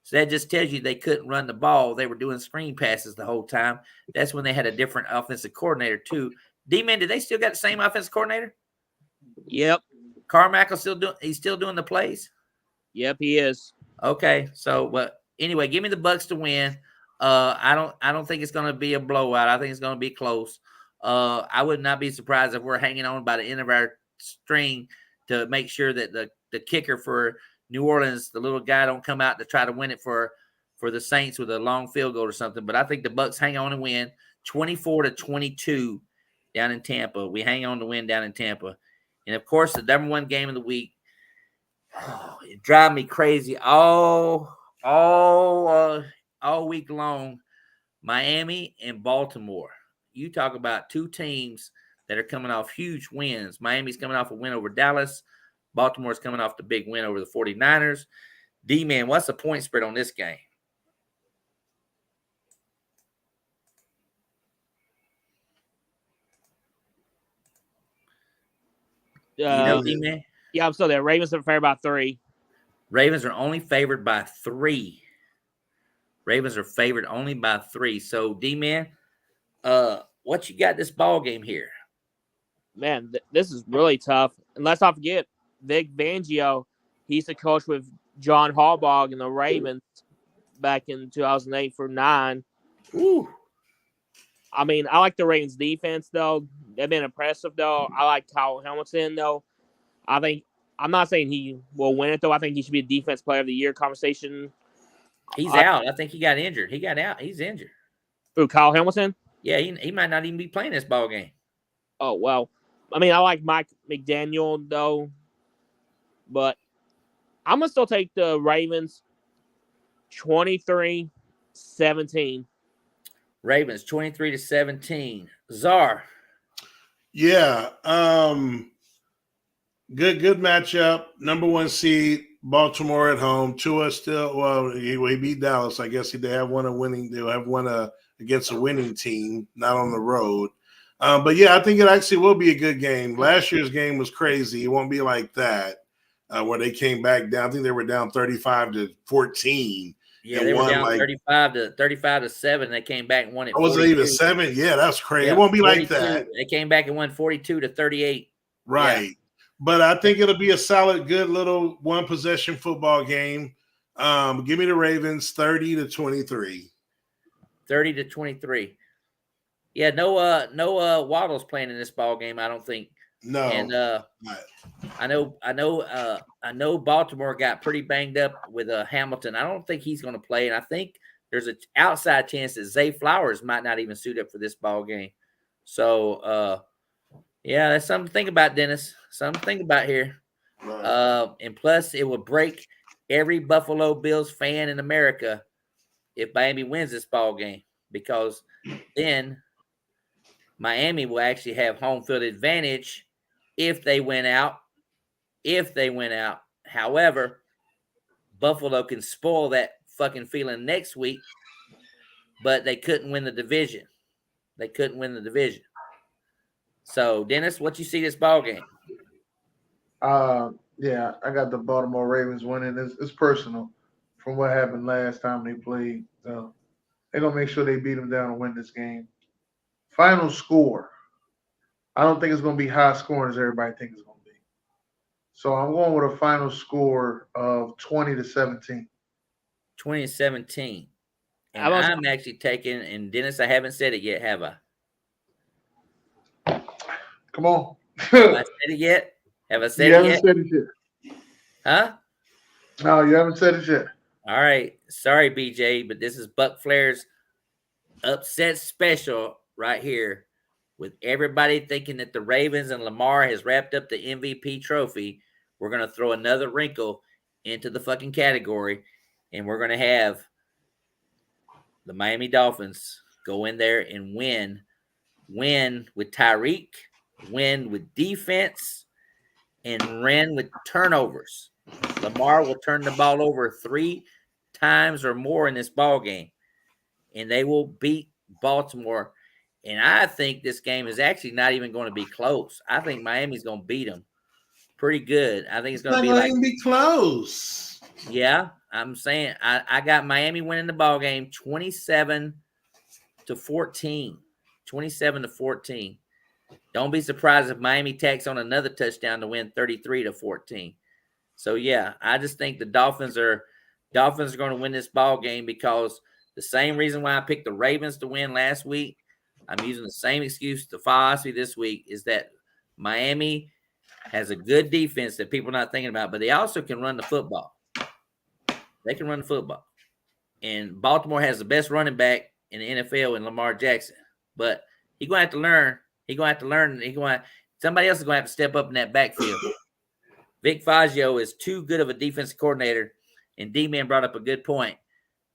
So that just tells you they couldn't run the ball. They were doing screen passes the whole time. That's when they had a different offensive coordinator too. D-Man, did they still got the same offensive coordinator? Yep. Carmichael's still doing the plays? Yep, he is. Okay. So, but anyway, give me the Bucs to win. I don't think it's going to be a blowout. I think it's going to be close. I would not be surprised if we're hanging on by the end of our string to make sure that the kicker for New Orleans, the little guy, don't come out to try to win it for the Saints with a long field goal or something. But I think the Bucs hang on and win 24-22 down in Tampa. We hang on to win down in Tampa. And, of course, the number one game of the week, it drives me crazy all all week long, Miami and Baltimore. You talk about two teams that are coming off huge wins. Miami's coming off a win over Dallas. Baltimore's coming off the big win over the 49ers. D-Man, what's the point spread on this game? D-Man? Yeah, I'm still there. Ravens are favored by 3. Ravens are only favored by 3. Ravens are favored only by 3. So, D-Man, what you got this ball game here? Man, this is really tough. And let's not forget, Vic Fangio, he used to coach with John Harbaugh and the Ravens back in 2008 for 9. Ooh. I mean, I like the Ravens defense, though. They've been impressive, though. I like Kyle Hamilton, though. I'm not saying he will win it, though. I think he should be a defense player of the year conversation. He's out. I think he got injured. He got out. He's injured. Who, Kyle Hamilton? Yeah, he might not even be playing this ball game. Oh, well. I mean, I like Mike McDaniel, though. But I'm going to still take the Ravens 23-17. Ravens 23-17. Czar. Yeah. Good matchup. Number 1 seed, Baltimore at home. Tua still, he beat Dallas. I guess they'll have one against a winning team, not on the road. But yeah, I think it actually will be a good game. Last year's game was crazy. It won't be like that, where they came back down. I think they were down 35-14. Yeah, they were down 35-7. They came back and won it. Was it even 7? Yeah, that's crazy. Yeah, it won't be 42. Like that. They came back and won 42-38. Right. Yeah. But I think it'll be a solid, good little one-possession football game. Give me the Ravens 30-23. 30-23. Yeah, no Waddle's playing in this ball game, I don't think. No. And I know Baltimore got pretty banged up with Hamilton. I don't think he's going to play, and I think there's an outside chance that Zay Flowers might not even suit up for this ball game. So yeah, that's something to think about, Dennis. Something to think about here. Right. And plus, it would break every Buffalo Bills fan in America if Miami wins this ball game, because then Miami will actually have home field advantage if they win out. However, Buffalo can spoil that fucking feeling next week, but they couldn't win the division. So, Dennis, what you see this ball game? Yeah, I got the Baltimore Ravens winning. It's personal from what happened last time they played. So they're going to make sure they beat them down and win this game. Final score. I don't think it's going to be high scoring as everybody thinks it's going to be. So I'm going with a final score of 20-17. 20-17. And I'm actually taking, and Dennis, I haven't said it yet, have I? Come on. Have I said it yet? Have I said it yet? You haven't said it yet. Huh? No, you haven't said it yet. All right. Sorry, BJ, but this is Buc Flair's upset special right here, with everybody thinking that the Ravens and Lamar has wrapped up the MVP trophy. We're going to throw another wrinkle into the fucking category, and we're going to have the Miami Dolphins go in there and win with Tyreek, win with defense, and win with turnovers. Lamar will turn the ball over 3 times or more in this ball game, and they will beat Baltimore. And I think this game is actually not even going to be close. I think Miami's going to beat them pretty good. I think it's going to be like be close. Yeah, I'm saying I got Miami winning the ball game 27-14. 27-14. Don't be surprised if Miami tacks on another touchdown to win 33-14. So yeah, I just think the Dolphins are going to win this ball game, because the same reason why I picked the Ravens to win last week, I'm using the same excuse to philosophy this week, is that Miami has a good defense that people are not thinking about, but they also can run the football. They can run the football. And Baltimore has the best running back in the NFL in Lamar Jackson. But he's going to have to learn. Somebody else is going to have to step up in that backfield. Vic Fangio is too good of a defensive coordinator, and D-Man brought up a good point.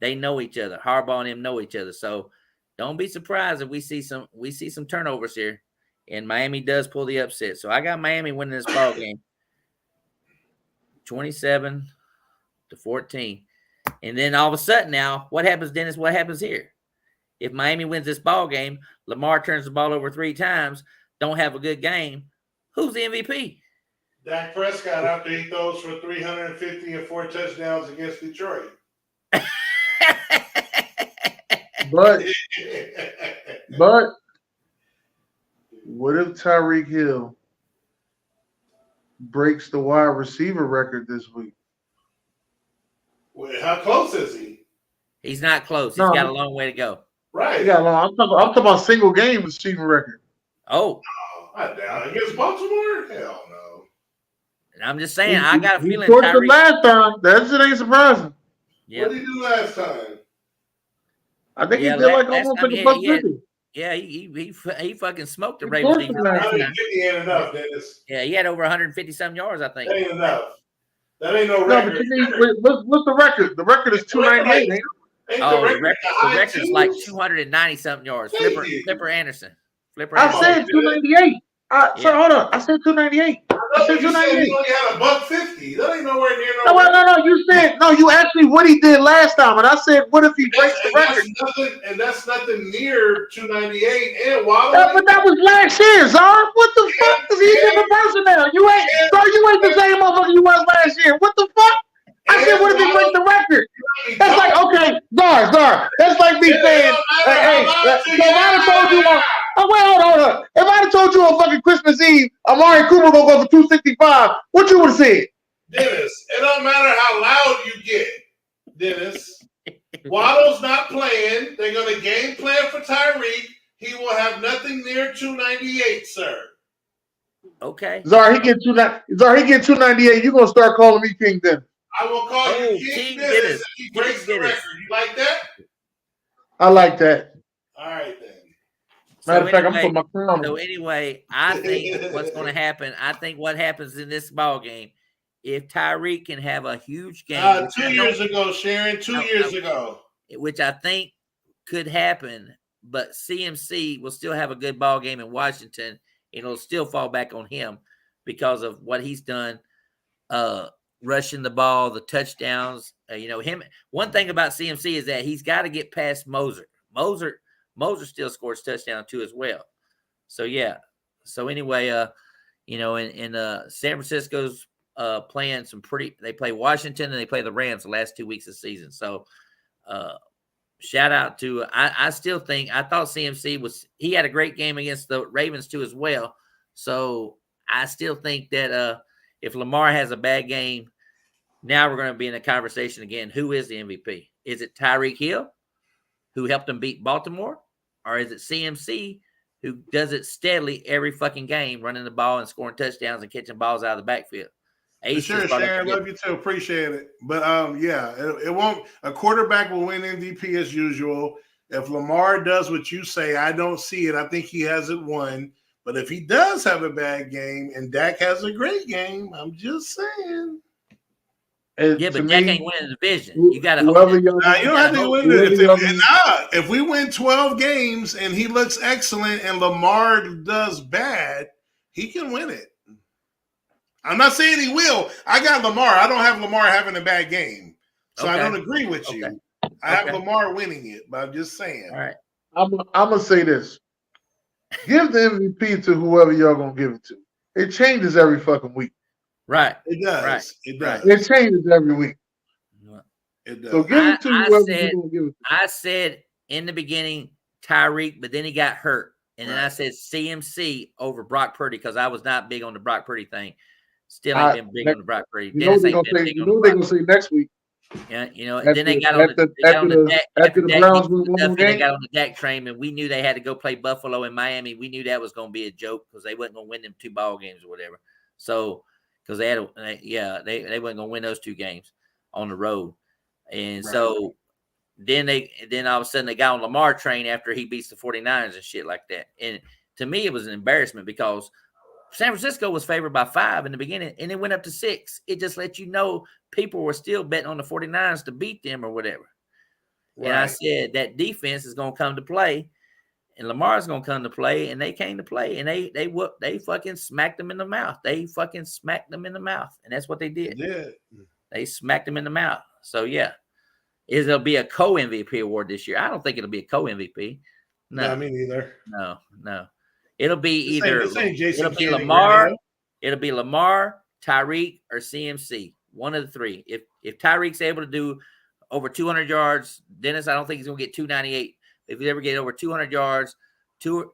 They know each other. Harbaugh and them know each other. So don't be surprised if we see some turnovers here. And Miami does pull the upset. So I got Miami winning this ball game 27-14. And then all of a sudden now, what happens, Dennis? What happens here? If Miami wins this ball game, Lamar turns the ball over 3 times, don't have a good game, who's the MVP? Dak Prescott after he throws for 350 and 4 touchdowns against Detroit. But what if Tyreek Hill breaks the wide receiver record this week? Well, how close is he? He's not close. He's got a long way to go. Right. Yeah, I'm talking about single game receiving record. Oh, I doubt against Baltimore? Hell no. I'm just saying, I got a feeling He the last time. That shit ain't surprising. Yep. What did he do last time? I think he did like almost like a $150. Yeah, he fucking smoked the Ravens. 150 ain't enough, Dennis. Yeah, he had over 150-some yards, I think. That ain't enough. That ain't no record. What's the record? The record is 298. The record's like 290-something yards. Flipper Anderson. I said 298. Hold on. I said 298. I said 298. He only had $150. That ain't nowhere near no. You said no. You asked me what he did last time, and I said, "What if he breaks the record?" That's nothing near 298. And Waddle. But that was last year, Zar. What the fuck? Is he a different person now? You ain't the same motherfucker you was last year. What the fuck? I said, what if he breaks the record? That's like, okay, Zar. That's like me saying, hey, if I'd have told you hold on. If I'd have told you on fucking Christmas Eve, Amari Cooper gonna go for 265, what you would have said? Dennis, it don't matter how loud you get, Dennis. Waddle's not playing. They're gonna game plan for Tyreek. He will have nothing near 298, sir. Okay. Zar, he get 298. You gonna start calling me King Dennis? I will call you King Dennis if he breaks the record. You like that? I like that. All right then. Matter of fact, I'm putting my crown on. So anyway, I think what's going to happen. I think what happens in this ball game, if Tyreek can have a huge game. 2 years ago, Sharon. 2 years ago. Which I think could happen, but CMC will still have a good ball game in Washington, and it'll still fall back on him because of what he's done. Rushing the ball, the touchdowns, him. One thing about CMC is that he's got to get past Moser. Moser still scores touchdown too as well. So yeah. So anyway, San Francisco's playing they play Washington and they play the Rams the last 2 weeks of the season. So shout out to I still think I thought CMC he had a great game against the Ravens too as well. So I still think that if Lamar has a bad game, now we're going to be in a conversation again. Who is the MVP? Is it Tyreek Hill, who helped them beat Baltimore? Or is it CMC, who does it steadily every fucking game, running the ball and scoring touchdowns and catching balls out of the backfield? Sure, Sharon, love you too. Appreciate it. But it won't. A quarterback will win MVP as usual. If Lamar does what you say, I don't see it. I think he has it won. But if he does have a bad game and Dak has a great game, I'm just saying. But Dak ain't winning the division. You got to hope. You don't have to win it. If we win 12 games and he looks excellent and Lamar does bad, he can win it. I'm not saying he will. I got Lamar. I don't have Lamar having a bad game. So I don't agree with you. I have Lamar winning it, but I'm just saying. All right. I'm going to say this. Give the MVP to whoever y'all going to give it to. It changes every fucking week. Right. It does. Right. It does. It changes every week. It does. So give it to whoever you're going to give it to. I said in the beginning Tyreek, but then he got hurt. And then I said CMC over Brock Purdy because I was not big on the Brock Purdy thing. Still ain't been big on the Brock Purdy. You know they're going to say next week. Yeah, then they got on the Browns won they got on the Dak train, and we knew they had to go play Buffalo and Miami. We knew that was going to be a joke because they wasn't going to win them 2 ball games or whatever. So because they wasn't going to win those 2 games on the road, and so then all of a sudden they got on Lamar train after he beats the 49ers and shit like that. And to me, it was an embarrassment because San Francisco was favored by 5 in the beginning, and it went up to 6. It just let you know people were still betting on the 49ers to beat them or whatever. And I said that defense is going to come to play, and Lamar's going to come to play, and they came to play, and they fucking smacked them in the mouth. They fucking smacked them in the mouth, and that's what they did. They smacked them in the mouth. So yeah, it'll be a co-MVP award this year. I don't think it'll be a co-MVP. No, me neither. No. It'll be Jason it'll be Lamar. It'll be Lamar, Tyreek, or CMC. One of the three. If Tyreek's able to do over 200 yards, Dennis, I don't think he's going to get 298. If he ever get over 200 yards, two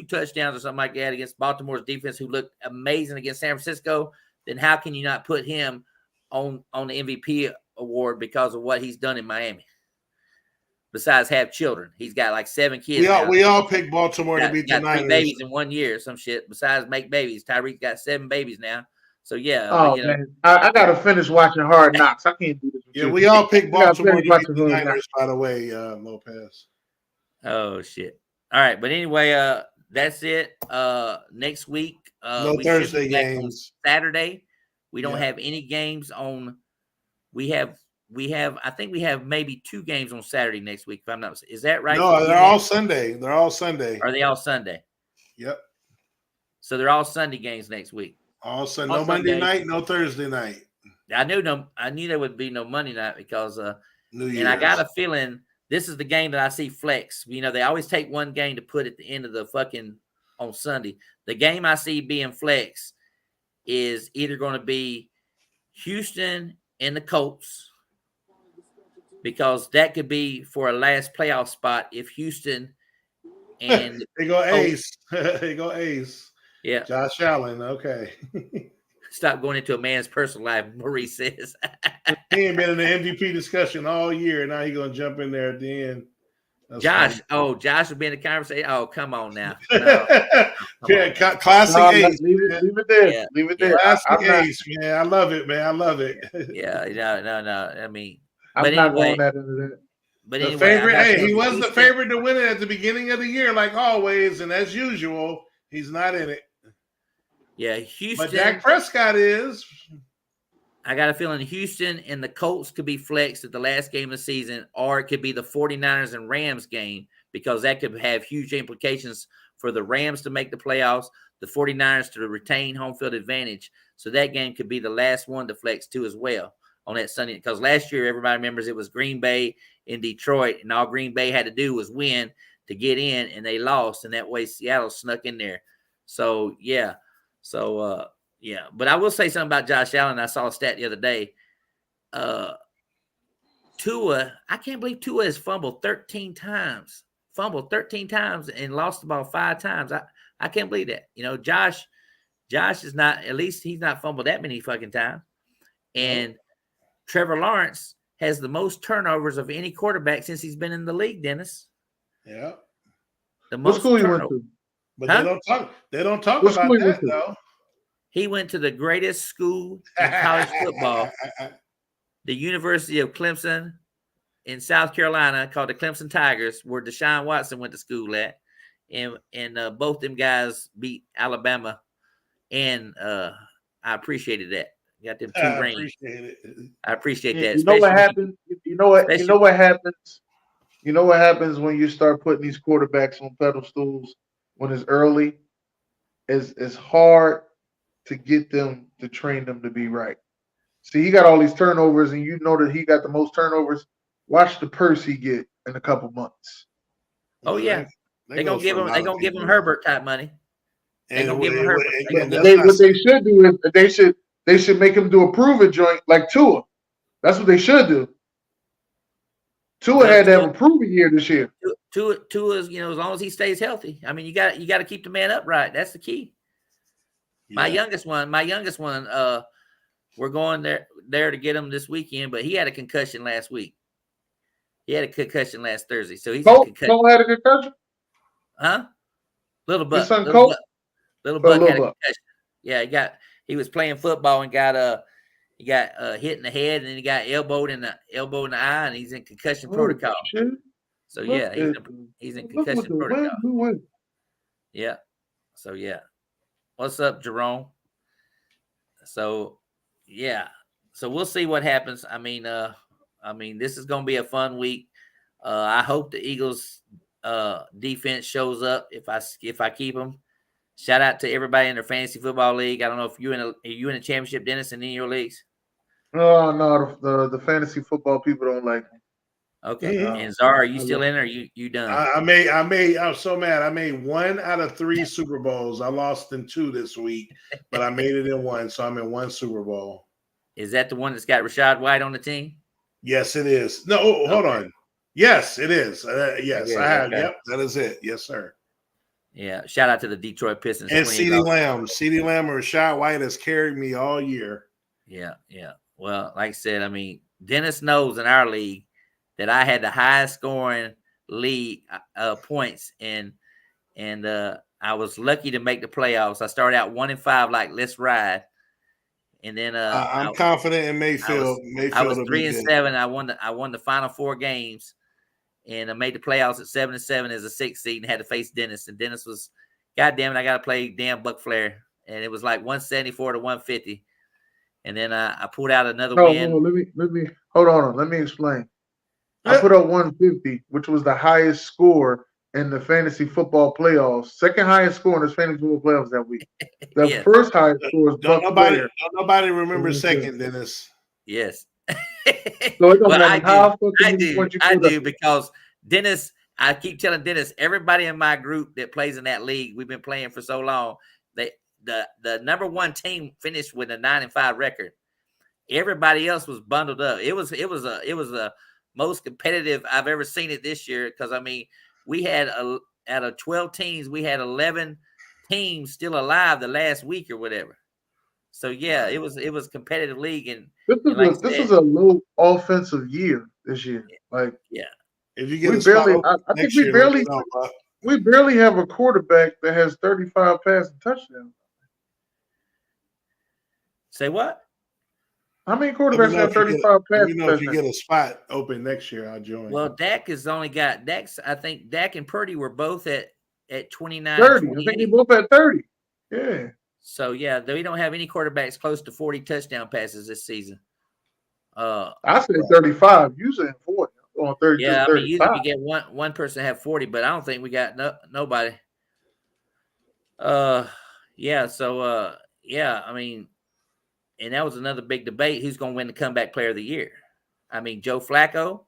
touchdowns or something like that against Baltimore's defense, who looked amazing against San Francisco, then how can you not put him on the MVP award because of what he's done in Miami? Besides have children, he's got like 7 kids. We all picked Baltimore to beat the Niners. 3 babies in 1 year, some shit. Besides make babies, Tyreek got 7 babies now. So yeah. Oh man, I gotta finish watching Hard Knocks. I can't do this. Yeah, we all picked Baltimore to beat the Niners. By the way, Lopez. Oh shit! All right, but anyway, that's it. Next week, no Thursday games. Saturday, we don't have any games on. We have. I think we have maybe 2 games on Saturday next week. If I'm not, is that right? No, they're all Sunday. They're all Sunday. Are they all Sunday? Yep. So they're all Sunday games next week. All Sunday. No Monday night. No Thursday night. I knew there would be no Monday night because New Year's. And I got a feeling this is the game that I see flex. You know, they always take one game to put at the end of the fucking on Sunday. The game I see being flex is either going to be Houston and the Colts, because that could be for a last playoff spot if Houston and they go Ace. They go Ace. Yeah. Josh Allen. Okay. Stop going into a man's personal life, Maurice says. He ain't been in the MVP discussion all year. Now he's going to jump in there at the end. That's Josh. funny. Oh, Josh will be in the conversation. Oh, come on now. No. Classic Ace. Leave it there. Yeah. Leave it there. Classic Ace, man. I love it, man. I love it. Yeah. No. I mean, I'm not going that into that. But the anyway, favorite, he was the favorite to win it at the beginning of the year, like always, and as usual, he's not in it. Yeah, Houston. But Dak Prescott is. I got a feeling Houston and the Colts could be flexed at the last game of the season, or it could be the 49ers and Rams game, because that could have huge implications for the Rams to make the playoffs, the 49ers to retain home field advantage. So that game could be the last one to flex to as well on that Sunday, because last year everybody remembers it was Green Bay in Detroit, and all Green Bay had to do was win to get in, and they lost, and that way Seattle snuck in there. So yeah. But I will say something about Josh Allen. I saw a stat the other day. Tua, I can't believe Tua has fumbled 13 times. And lost the ball 5 times. I can't believe that. You know, Josh is not, at least he's not fumbled that many fucking times. And Trevor Lawrence has the most turnovers of any quarterback since he's been in the league, Dennis. Yeah. The most what school he went to? But they don't talk about that though. He went to the greatest school in college football, the University of Clemson in South Carolina, called the Clemson Tigers, where Deshaun Watson went to school at. And both them guys beat Alabama. And I appreciated that. Got them 2 rings. I appreciate that. You know what happens? You know what happens? You know what happens when you start putting these quarterbacks on pedestals when it's early? It's hard to get them to train them to be right. See, he got all these turnovers, and you know that he got the most turnovers. Watch the purse he get in a couple months. Oh yeah, they're gonna give him Herbert type money. They're gonna give him Herbert. What they should do is they should make him do a prove-it joint like Tua. That's what they should do. Tua had to have a prove-it year this year. Tua's, as long as he stays healthy. I mean, you got to keep the man upright. That's the key. Yeah. My youngest one, we're going there to get him this weekend, but he had a concussion last week. He had a concussion last Thursday, so he's Cole had a concussion. Huh? Little Buck. Little Buck had a concussion. Yeah, he was playing football and got hit in the head, and then he got elbowed in the eye, and he's in concussion protocol. Shit. So yeah, he's in concussion protocol. Yeah. So yeah. What's up, Jerome? So yeah. So we'll see what happens. I mean, this is gonna be a fun week. I hope the Eagles defense shows up if I keep them. Shout out to everybody in their fantasy football league. I don't know if you in a championship, Dennis, in any of your leagues. No, the fantasy football people don't like me. Okay. And Zara, are you still in, or you done? I'm so mad. I made 1 out of 3 Super Bowls. I lost in 2 this week, but I made it in 1, so I'm in 1 Super Bowl. Is that the one that's got Rashad White on the team? Yes, it is. No, hold on. Yes, it is. Yes, I have. Okay. Yep, that is it. Yes, sir. Yeah. Shout out to the Detroit Pistons. And CeeDee Lamb. CeeDee Lamb or Rashad White has carried me all year. Yeah. Well, like I said, I mean, Dennis knows in our league that I had the highest scoring league points, and I was lucky to make the playoffs. I started out 1-5, like let's ride, and then I'm confident in Mayfield. I was 3-7. I won the final 4 games, and I made the playoffs at 7-7 as a 6th seed, and had to face Dennis. And Dennis was, goddamn it, I got to play damn Buc Flair, and it was like 174 to 150. And then I pulled out another win. Let me hold on. Let me explain. I put up 150, which was the highest score in the fantasy football playoffs. Second highest score in the fantasy football playoffs that week. The first highest score was Buc Flair. Don't nobody remember second, Dennis. Yes. So I do because Dennis. I keep telling Dennis, everybody in my group that plays in that league, we've been playing for so long. The number 1 team finished with a 9-5 record. Everybody else was bundled up. It was a most competitive I've ever seen it this year, because I mean, we had out of 12 teams, we had 11 teams still alive the last week or whatever. So yeah, it was a competitive league, and this is a low offensive year this year. Like, yeah, if you get I think we barely have a quarterback that has 35 passing touchdowns. Say what? How many quarterbacks have 35 passing touchdowns? If you get a spot open next year, I'll join. Well, Dak has only got I think Dak and Purdy were both at 29. 30. I think they both at 30. Yeah. So yeah, we don't have any quarterbacks close to 40 touchdown passes this season. I said 35. You said 40. On 30. Yeah, I mean, you get one person have 40, but I don't think we got nobody. Yeah. So yeah, I mean. And that was another big debate. Who's going to win the comeback player of the year? I mean, Joe Flacco?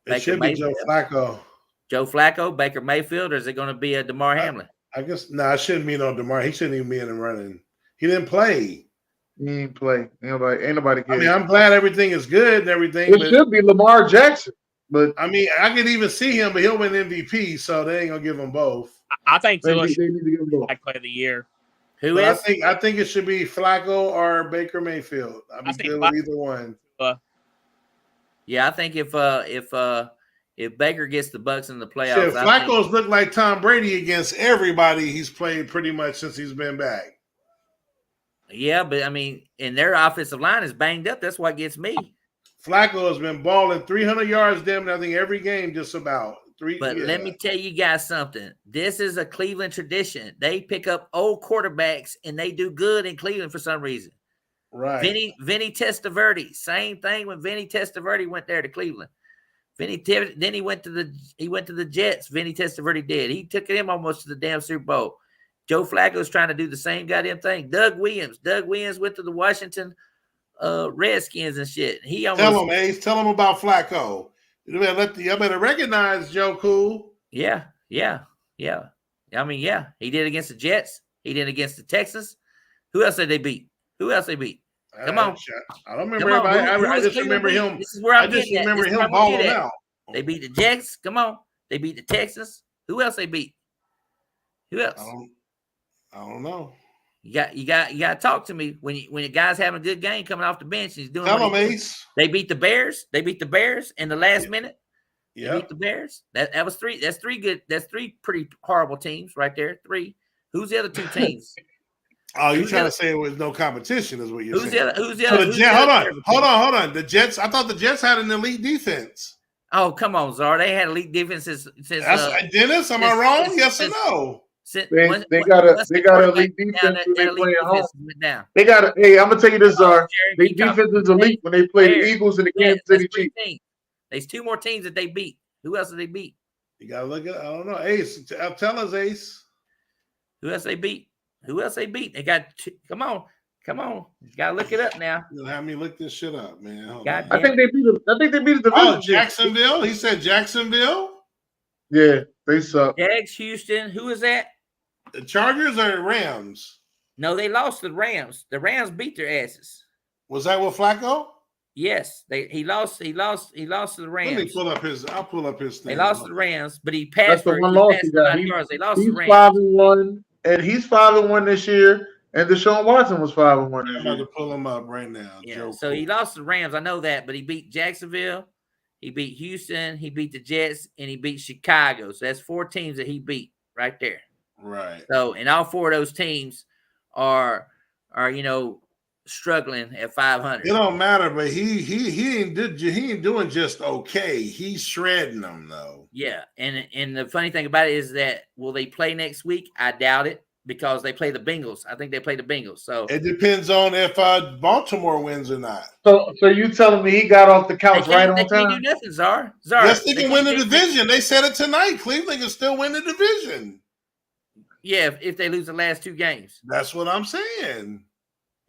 It should be Joe Flacco. Joe Flacco, Baker Mayfield, or is it going to be a DeMar Hamlin? I guess, it shouldn't be no DeMar. He shouldn't even be in the running. He didn't play. He didn't play. Ain't nobody cares. I mean, I'm glad everything is good and everything. It should be Lamar Jackson. But I mean, I could even see him, but he'll win MVP, so they ain't going to give him both. I think they need to give him both. Player of the year. I think it should be Flacco or Baker Mayfield. I'd be good with either one. Yeah, I think if Baker gets the Bucs in the playoffs, Flacco's looked like Tom Brady against everybody he's played pretty much since he's been back. Yeah, but I mean, and their offensive line is banged up. That's what gets me. Flacco has been balling 300 yards, damn, I think every game just about. But let me tell you guys something. This is a Cleveland tradition. They pick up old quarterbacks and they do good in Cleveland for some reason. Right. Vinny Testaverde. Same thing when Vinny Testaverde went there to Cleveland. Then he went to the Jets. Vinny Testaverde did. He took him almost to the damn Super Bowl. Joe Flacco's trying to do the same goddamn thing. Doug Williams went to the Washington Redskins and shit. Tell him, Ace. Tell him about Flacco. You better recognize Joe Cool. Yeah. I mean, yeah. He did against the Jets. He did against the Texans. Who else did they beat? Come on. I don't remember everybody. I just remember him. This is where I'm just remember him balling out. They beat the Jets. Come on. They beat the Texans. Who else they beat? Who else? I don't know. You got to talk to me when a guy's having a good game coming off the bench and he's doing. Tell him, Ace. They beat the Bears. In the last minute. Yeah. They beat the Bears. That was 3. That's 3 good. That's 3 pretty horrible teams right there. 3. Who's the other 2 teams? You're trying to say it was no competition, is what you're saying. Who's the other? Hold on. The Jets. I thought the Jets had an elite defense. Oh, come on, Czar. They had elite defense since Dennis, am I wrong? Yes or no? They got an elite defense when they play at home. Hey, I'm gonna tell you this, Czar. Their defense is elite when they play the Eagles and the Kansas City Chiefs. There's 2 more teams that they beat. Who else did they beat? You gotta look at. I don't know. Ace, tell us, Ace. Who else they beat? Who else they beat? They got. Come on. You gotta look it up now. You'll have me look this shit up, man. Hold God on. I think they beat the division. Oh, Jacksonville. He said Jacksonville. Yeah, they suck. Jags, Houston. Who is that? The Chargers or the Rams? No, they lost to the Rams. The Rams beat their asses. Was that with Flacco? Yes, he lost to the Rams. Let me pull up his. I'll pull up his thing. They lost to the Rams, but he That's passed the for one loss he got. 9 yards. They lost to He's the Rams. 5-1, and he's 5-1 this year. And Deshaun Watson was 5-1 I'm this about to year. pull him up right now. Yeah, Joe so he lost to the Rams. I know that, but he beat Jacksonville, he beat Houston, he beat the Jets, and he beat Chicago. So that's 4 teams that he beat right there. Right. So, and all 4 of those teams are struggling at 500. It don't matter, but he ain't doing just okay. He's shredding them though. Yeah, and the funny thing about it is that will they play next week? I doubt it because they play the Bengals. I think they play the Bengals. So it depends on if Baltimore wins or not. So you telling me he got off the couch right on they time? can't do nothing, Czar. Yes, they can win the division. They said it tonight. Cleveland can still win the division. Yeah, if they lose the last 2 games. That's what I'm saying.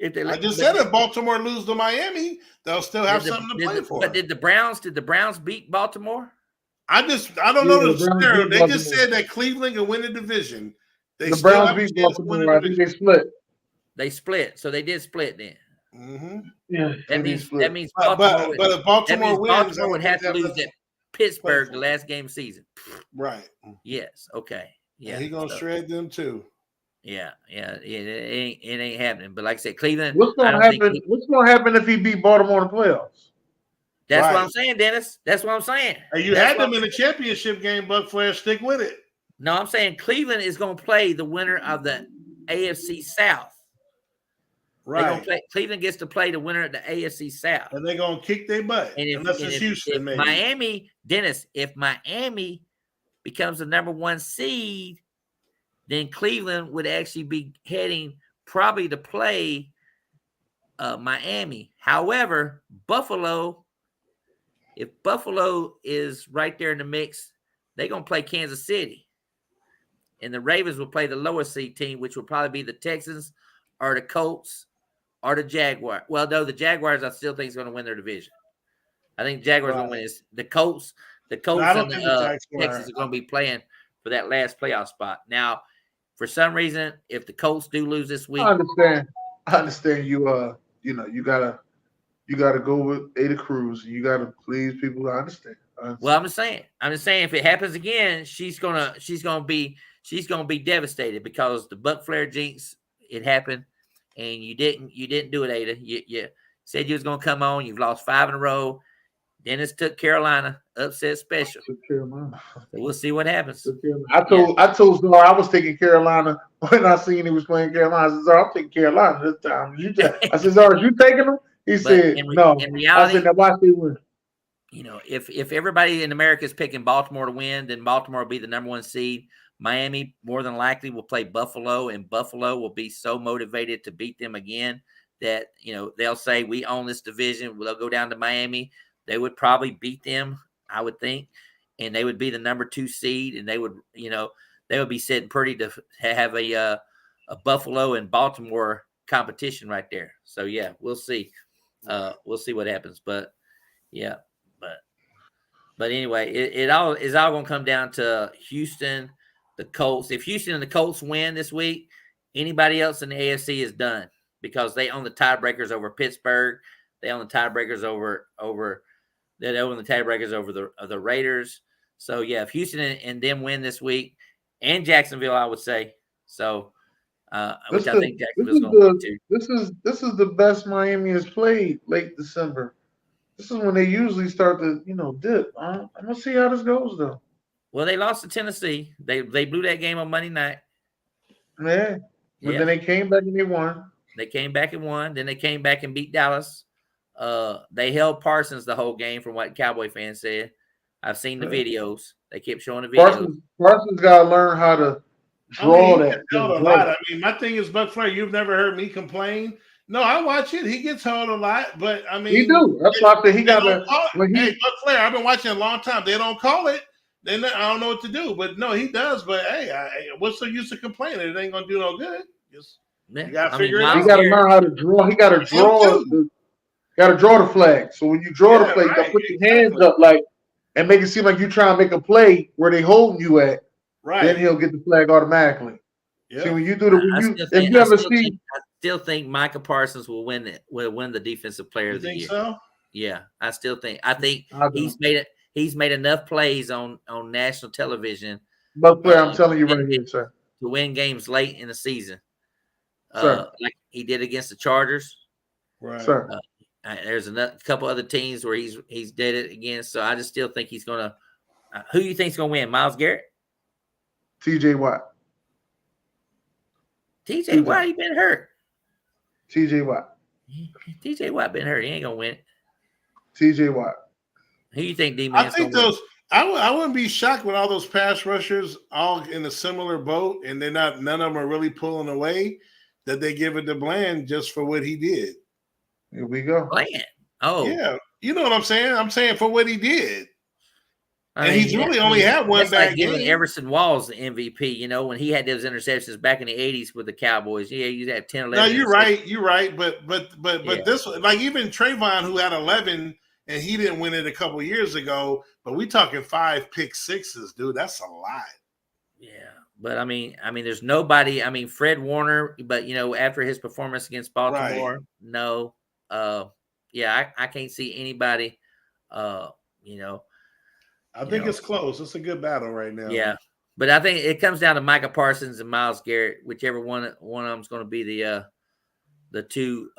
I just said if Baltimore lose to Miami, they'll still have something to play for. But did the Browns beat Baltimore? I don't know the scenario. They just said that Cleveland can win the division. The Browns beat Baltimore. I think they split. They split, so they did split then. Mm-hmm. Yeah, that means Baltimore. But if Baltimore wins, Baltimore would have to lose at Pittsburgh the last game of the season. Right. Yes. Okay. Yeah. He's gonna shred them too. Yeah. It ain't happening. But like I said, Cleveland. What's gonna happen? What's gonna happen if he beat Baltimore in the playoffs? That's what I'm saying, Dennis. That's what I'm saying. And you had them in the championship game, Buc Flair. Stick with it. No, I'm saying Cleveland is going to play the winner of the AFC South. Right. Cleveland gets to play the winner of the AFC South. And they're going to kick their butt. Unless it's Houston, maybe. Miami, Dennis, if Miami becomes the number 1 seed, then Cleveland would actually be heading probably to play Miami. However, if Buffalo is right there in the mix, they're going to play Kansas City. And the Ravens will play the lower seed team, which will probably be the Texans or the Colts or the Jaguars. Well, no, the Jaguars I still think is going to win their division. I think the Jaguars are going to win. The Colts and the Texans are going to be playing for that last playoff spot. Now, for some reason, if the Colts do lose this week, I understand you. You gotta go with Ada Cruz. You gotta please people. I understand. Well, I'm just saying if it happens again, she's gonna be devastated because the Buc Flair jinx, it happened, and you didn't do it, Ada. You said you was gonna come on. You've lost 5 in a row. Dennis took Carolina, upset special. So we'll see what happens. I told Zar I was taking Carolina when I seen he was playing Carolina. I said, Zar, I'm taking Carolina this time. I said, Zar, you taking them? He said, no. In reality, I said, now watch they win. If everybody in America is picking Baltimore to win, then Baltimore will be the number 1 seed. Miami more than likely will play Buffalo, and Buffalo will be so motivated to beat them again that they'll say we own this division. They'll go down to Miami. They would probably beat them, I would think, and they would be the number 2 seed, and they would be sitting pretty to have a Buffalo and Baltimore competition right there. So yeah, we'll see. We'll see what happens, but yeah. But anyway, it all is all going to come down to Houston, the Colts. If Houston and the Colts win this week, anybody else in the AFC is done because they own the tiebreakers over Pittsburgh. They own the tiebreakers over the Raiders. So yeah, if Houston and them win this week, and Jacksonville, I would say so. Which I think Jacksonville's going to win too. This is the best Miami has played late December. This is when they usually start to, dip. I'm gonna see how this goes, though. Well, they lost to Tennessee. They blew that game on Monday night. Yeah, but then they came back and they won. They came back and won. Then they came back and beat Dallas. They held Parsons the whole game, from what Cowboy fans said. I've seen the videos. They kept showing the videos. Parsons got to learn how to draw that. A lot. I mean, my thing is, Buc Flair, you've never heard me complain No, I watch it. He gets held a lot, but I mean, He do. That's why I said he got to. Hey, Buc Flair, I've been watching a long time. They don't call it. Then I don't know what to do. But no, he does. But hey, what's the use of complaining? It ain't gonna do no good. Just you gotta figure it out. He got to learn how to draw. He got to draw. Got to draw the flag. So when you draw the flag, you got to put your hands up and make it seem like you trying to make a play where they holding you at. Right. Then he'll get the flag automatically. Yeah. See, when you do the I still think Micah Parsons will win the defensive player of the year. So? Yeah, I think he's made enough plays on national television. Buc Flair, I'm telling you right here, sir. To win games late in the season. Sir. Like he did against the Chargers. Right. Sir. There's a couple other teams where he's did it against. So I just still think he's gonna. Who do you think's gonna win? Myles Garrett? TJ Watt. TJ Watt, he been hurt. TJ Watt. TJ Watt been hurt. He ain't gonna win it. TJ Watt. Who you think D-Man? I think those. I wouldn't be shocked with all those pass rushers all in a similar boat, and none of them are really pulling away. That they give it to Bland just for what he did. Here we go. Bland. Oh, yeah. You know what I'm saying? I'm saying for what he did. And he's really only had one bad game. Giving Everson Walls the MVP, you know, when he had those interceptions back in the 80s with the Cowboys. Yeah, you had 10, 11. No, you're right. You're right. But this, like even Trayvon, who had 11 and he didn't win it a couple years ago, but we talking 5 pick sixes, dude. That's a lot. Yeah. But I mean, there's nobody. I mean, Fred Warner, but you know, after his performance against Baltimore, no. Yeah, I can't see anybody, you know. I think it's close. It's a good battle right now. Yeah, but I think it comes down to Micah Parsons and Myles Garrett, whichever one of them is going to be the two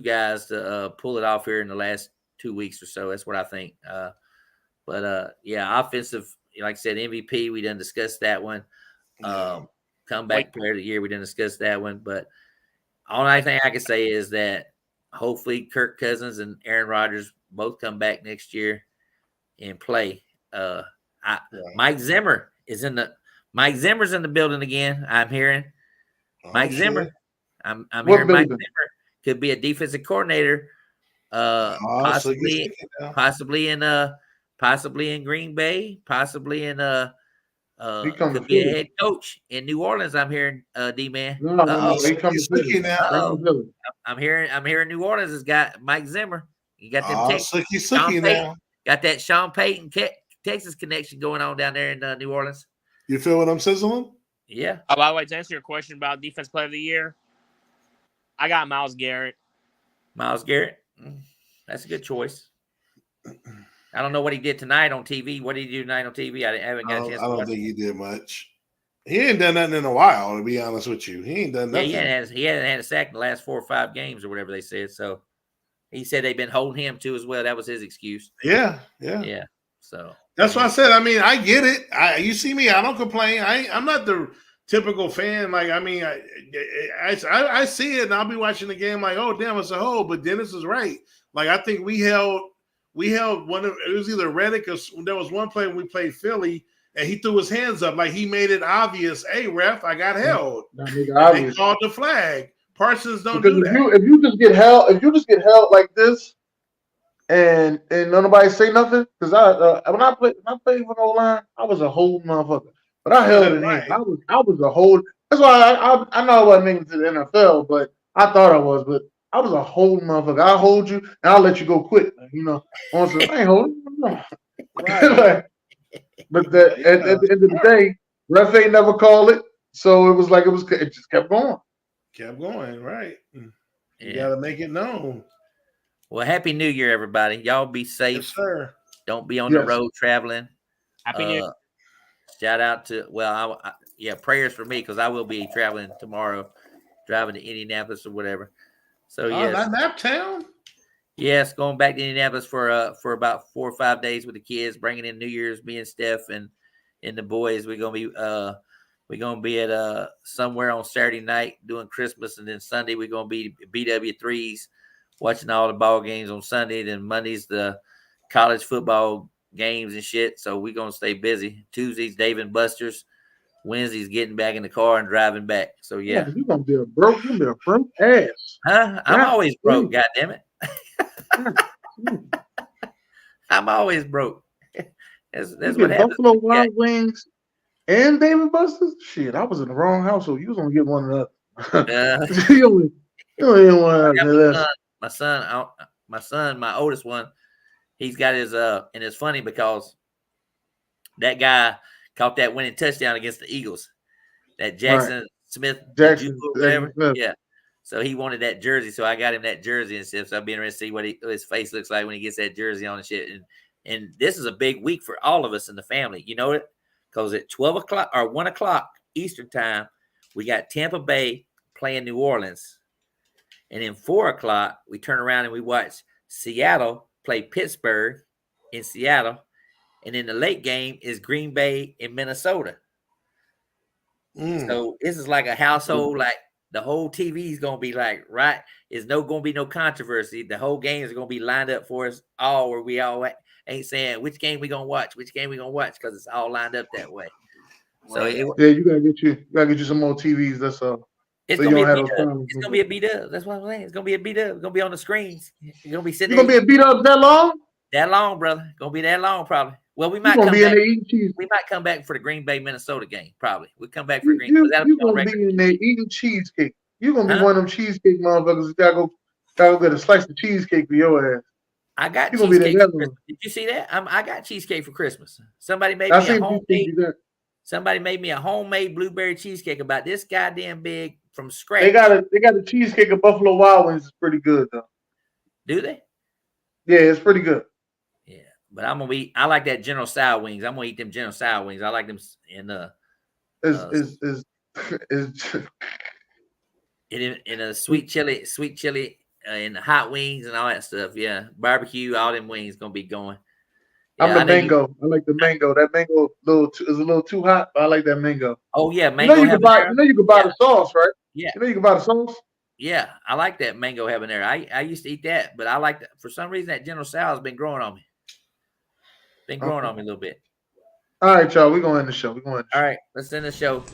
guys to pull it off here in the last 2 weeks or so. That's what I think. But yeah, offensive, like I said, MVP. We didn't discuss that one. Comeback player of the year. We didn't discuss that one. But only thing I can say is that hopefully Kirk Cousins and Aaron Rodgers both come back next year and play. Mike Zimmer is Zimmer's in the building again. I'm hearing Mike Zimmer. I'm hearing Mike Zimmer could be a defensive coordinator, possibly in Green Bay, possibly in could be a head coach in New Orleans. I'm hearing D-Man. No, he comes now. I'm hearing New Orleans has got Mike Zimmer. You got them Sookie now. Got that Sean Payton, Texas connection going on down there in New Orleans. You feel what I'm sizzling? Yeah. Oh, by the way, to answer your question about defense player of the year, I got Myles Garrett. Myles Garrett? That's a good choice. I don't know what he did tonight on TV. What did he do tonight on TV? I haven't got a chance to watch. I don't think he did much. He ain't done nothing in a while, to be honest with you. He ain't done nothing. Yeah, he hadn't had a sack in the last 4 or 5 games or whatever they said. So he said they've been holding him too as well. That was his excuse. Yeah. So that's what I said. I mean, I get it. You see me. I don't complain. I'm not the typical fan. Like, I mean, I see it and I'll be watching the game like, oh damn, it's a hole. But Dennis is right. Like, I think we held one of it was either Reddick or there was one play when we played Philly and he threw his hands up like he made it obvious. Hey, ref, I got held. They called the flag. Parsons don't do that. If you just get held like this, and nobody say nothing, because when I played for O-line, I was a whole motherfucker. But I held it in. I was a whole. That's why I know I wasn't making it to the NFL, but I thought I was. But I was a whole motherfucker. I'll hold you and I'll let you go quick. You know, I ain't holding. Right. But at the end of the day, ref ain't never called it, so it just kept going. Kept going, right. You got to make it known. Well, Happy New Year, everybody. Y'all be safe. Yes, sir. Don't be on the road traveling. Happy New Year. Shout out to, prayers for me because I will be traveling tomorrow, driving to Indianapolis or whatever. So, yes. Not Naptown? Yes, going back to Indianapolis for about 4 or 5 days with the kids, bringing in New Year's, me and Steph and the boys. We're gonna be at somewhere on Saturday night doing Christmas, and then Sunday we're gonna be BW3s watching all the ball games on Sunday. Then Monday's the college football games and shit. So we're gonna stay busy. Tuesdays, Dave and Buster's. Wednesday's getting back in the car and driving back. So yeah. You're gonna be a broke ass. Huh? I'm always broke, goddamn it. Mm. I'm always broke. That's You what get happens. Buffalo Wild Wings and David Buster's? Shit, I was in the wrong household. You was gonna get one of the you only get one of the my son, my oldest one, he's got his and it's funny because that guy caught that winning touchdown against the Eagles. That Jackson Smith, whatever. Yeah. So he wanted that jersey, so I got him that jersey and stuff. So I'll be interested to see what his face looks like when he gets that jersey on and shit. And this is a big week for all of us in the family. You know it? Because at 12 o'clock or 1 o'clock Eastern time, we got Tampa Bay playing New Orleans. And then 4 o'clock, we turn around and we watch Seattle play Pittsburgh in Seattle. And then the late game is Green Bay in Minnesota. So this is like a household, like the whole TV is going to be like, right? It's going to be no controversy. The whole game is going to be lined up for us all, where we all ain't saying which game we going to watch, because it's all lined up that way. So you gotta get you some more TVs. That's all. It's so gonna be a beat up. That's what I'm saying. It's gonna be a beat up. It's gonna be on the screens. You're gonna be sitting. You're gonna be a beat up that long? That long, brother. Gonna be that long, probably. Well, we might come back for the Green Bay Minnesota game. Probably we'll come back for Green. You're gonna be in there eating cheesecake. You're gonna be one of them cheesecake motherfuckers. You gotta go get a slice of cheesecake for your ass. I got cheesecake for Christmas. Did you see that? I got cheesecake for Christmas. Somebody made me a homemade blueberry cheesecake about this goddamn big from scratch. They got a cheesecake at Buffalo Wild Wings. It's pretty good though. Do they? Yeah, it's pretty good. Yeah, but I like that General Tso wings. I'm gonna eat them General Tso wings. I like them in in a sweet chili, and the hot wings and all that stuff. Yeah, barbecue, all them wings gonna be going. Yeah, I'm the mango. I like the mango. That mango is a little too hot, but I like that mango. Oh yeah, mango. You know you can buy the sauce, right? Yeah. You know you can buy the sauce. Yeah, I like that mango habanero. I used to eat that, but I like that for some reason. That General Tso has been growing on me. On me a little bit. All right, y'all. We're going to end the show. All right, let's end the show.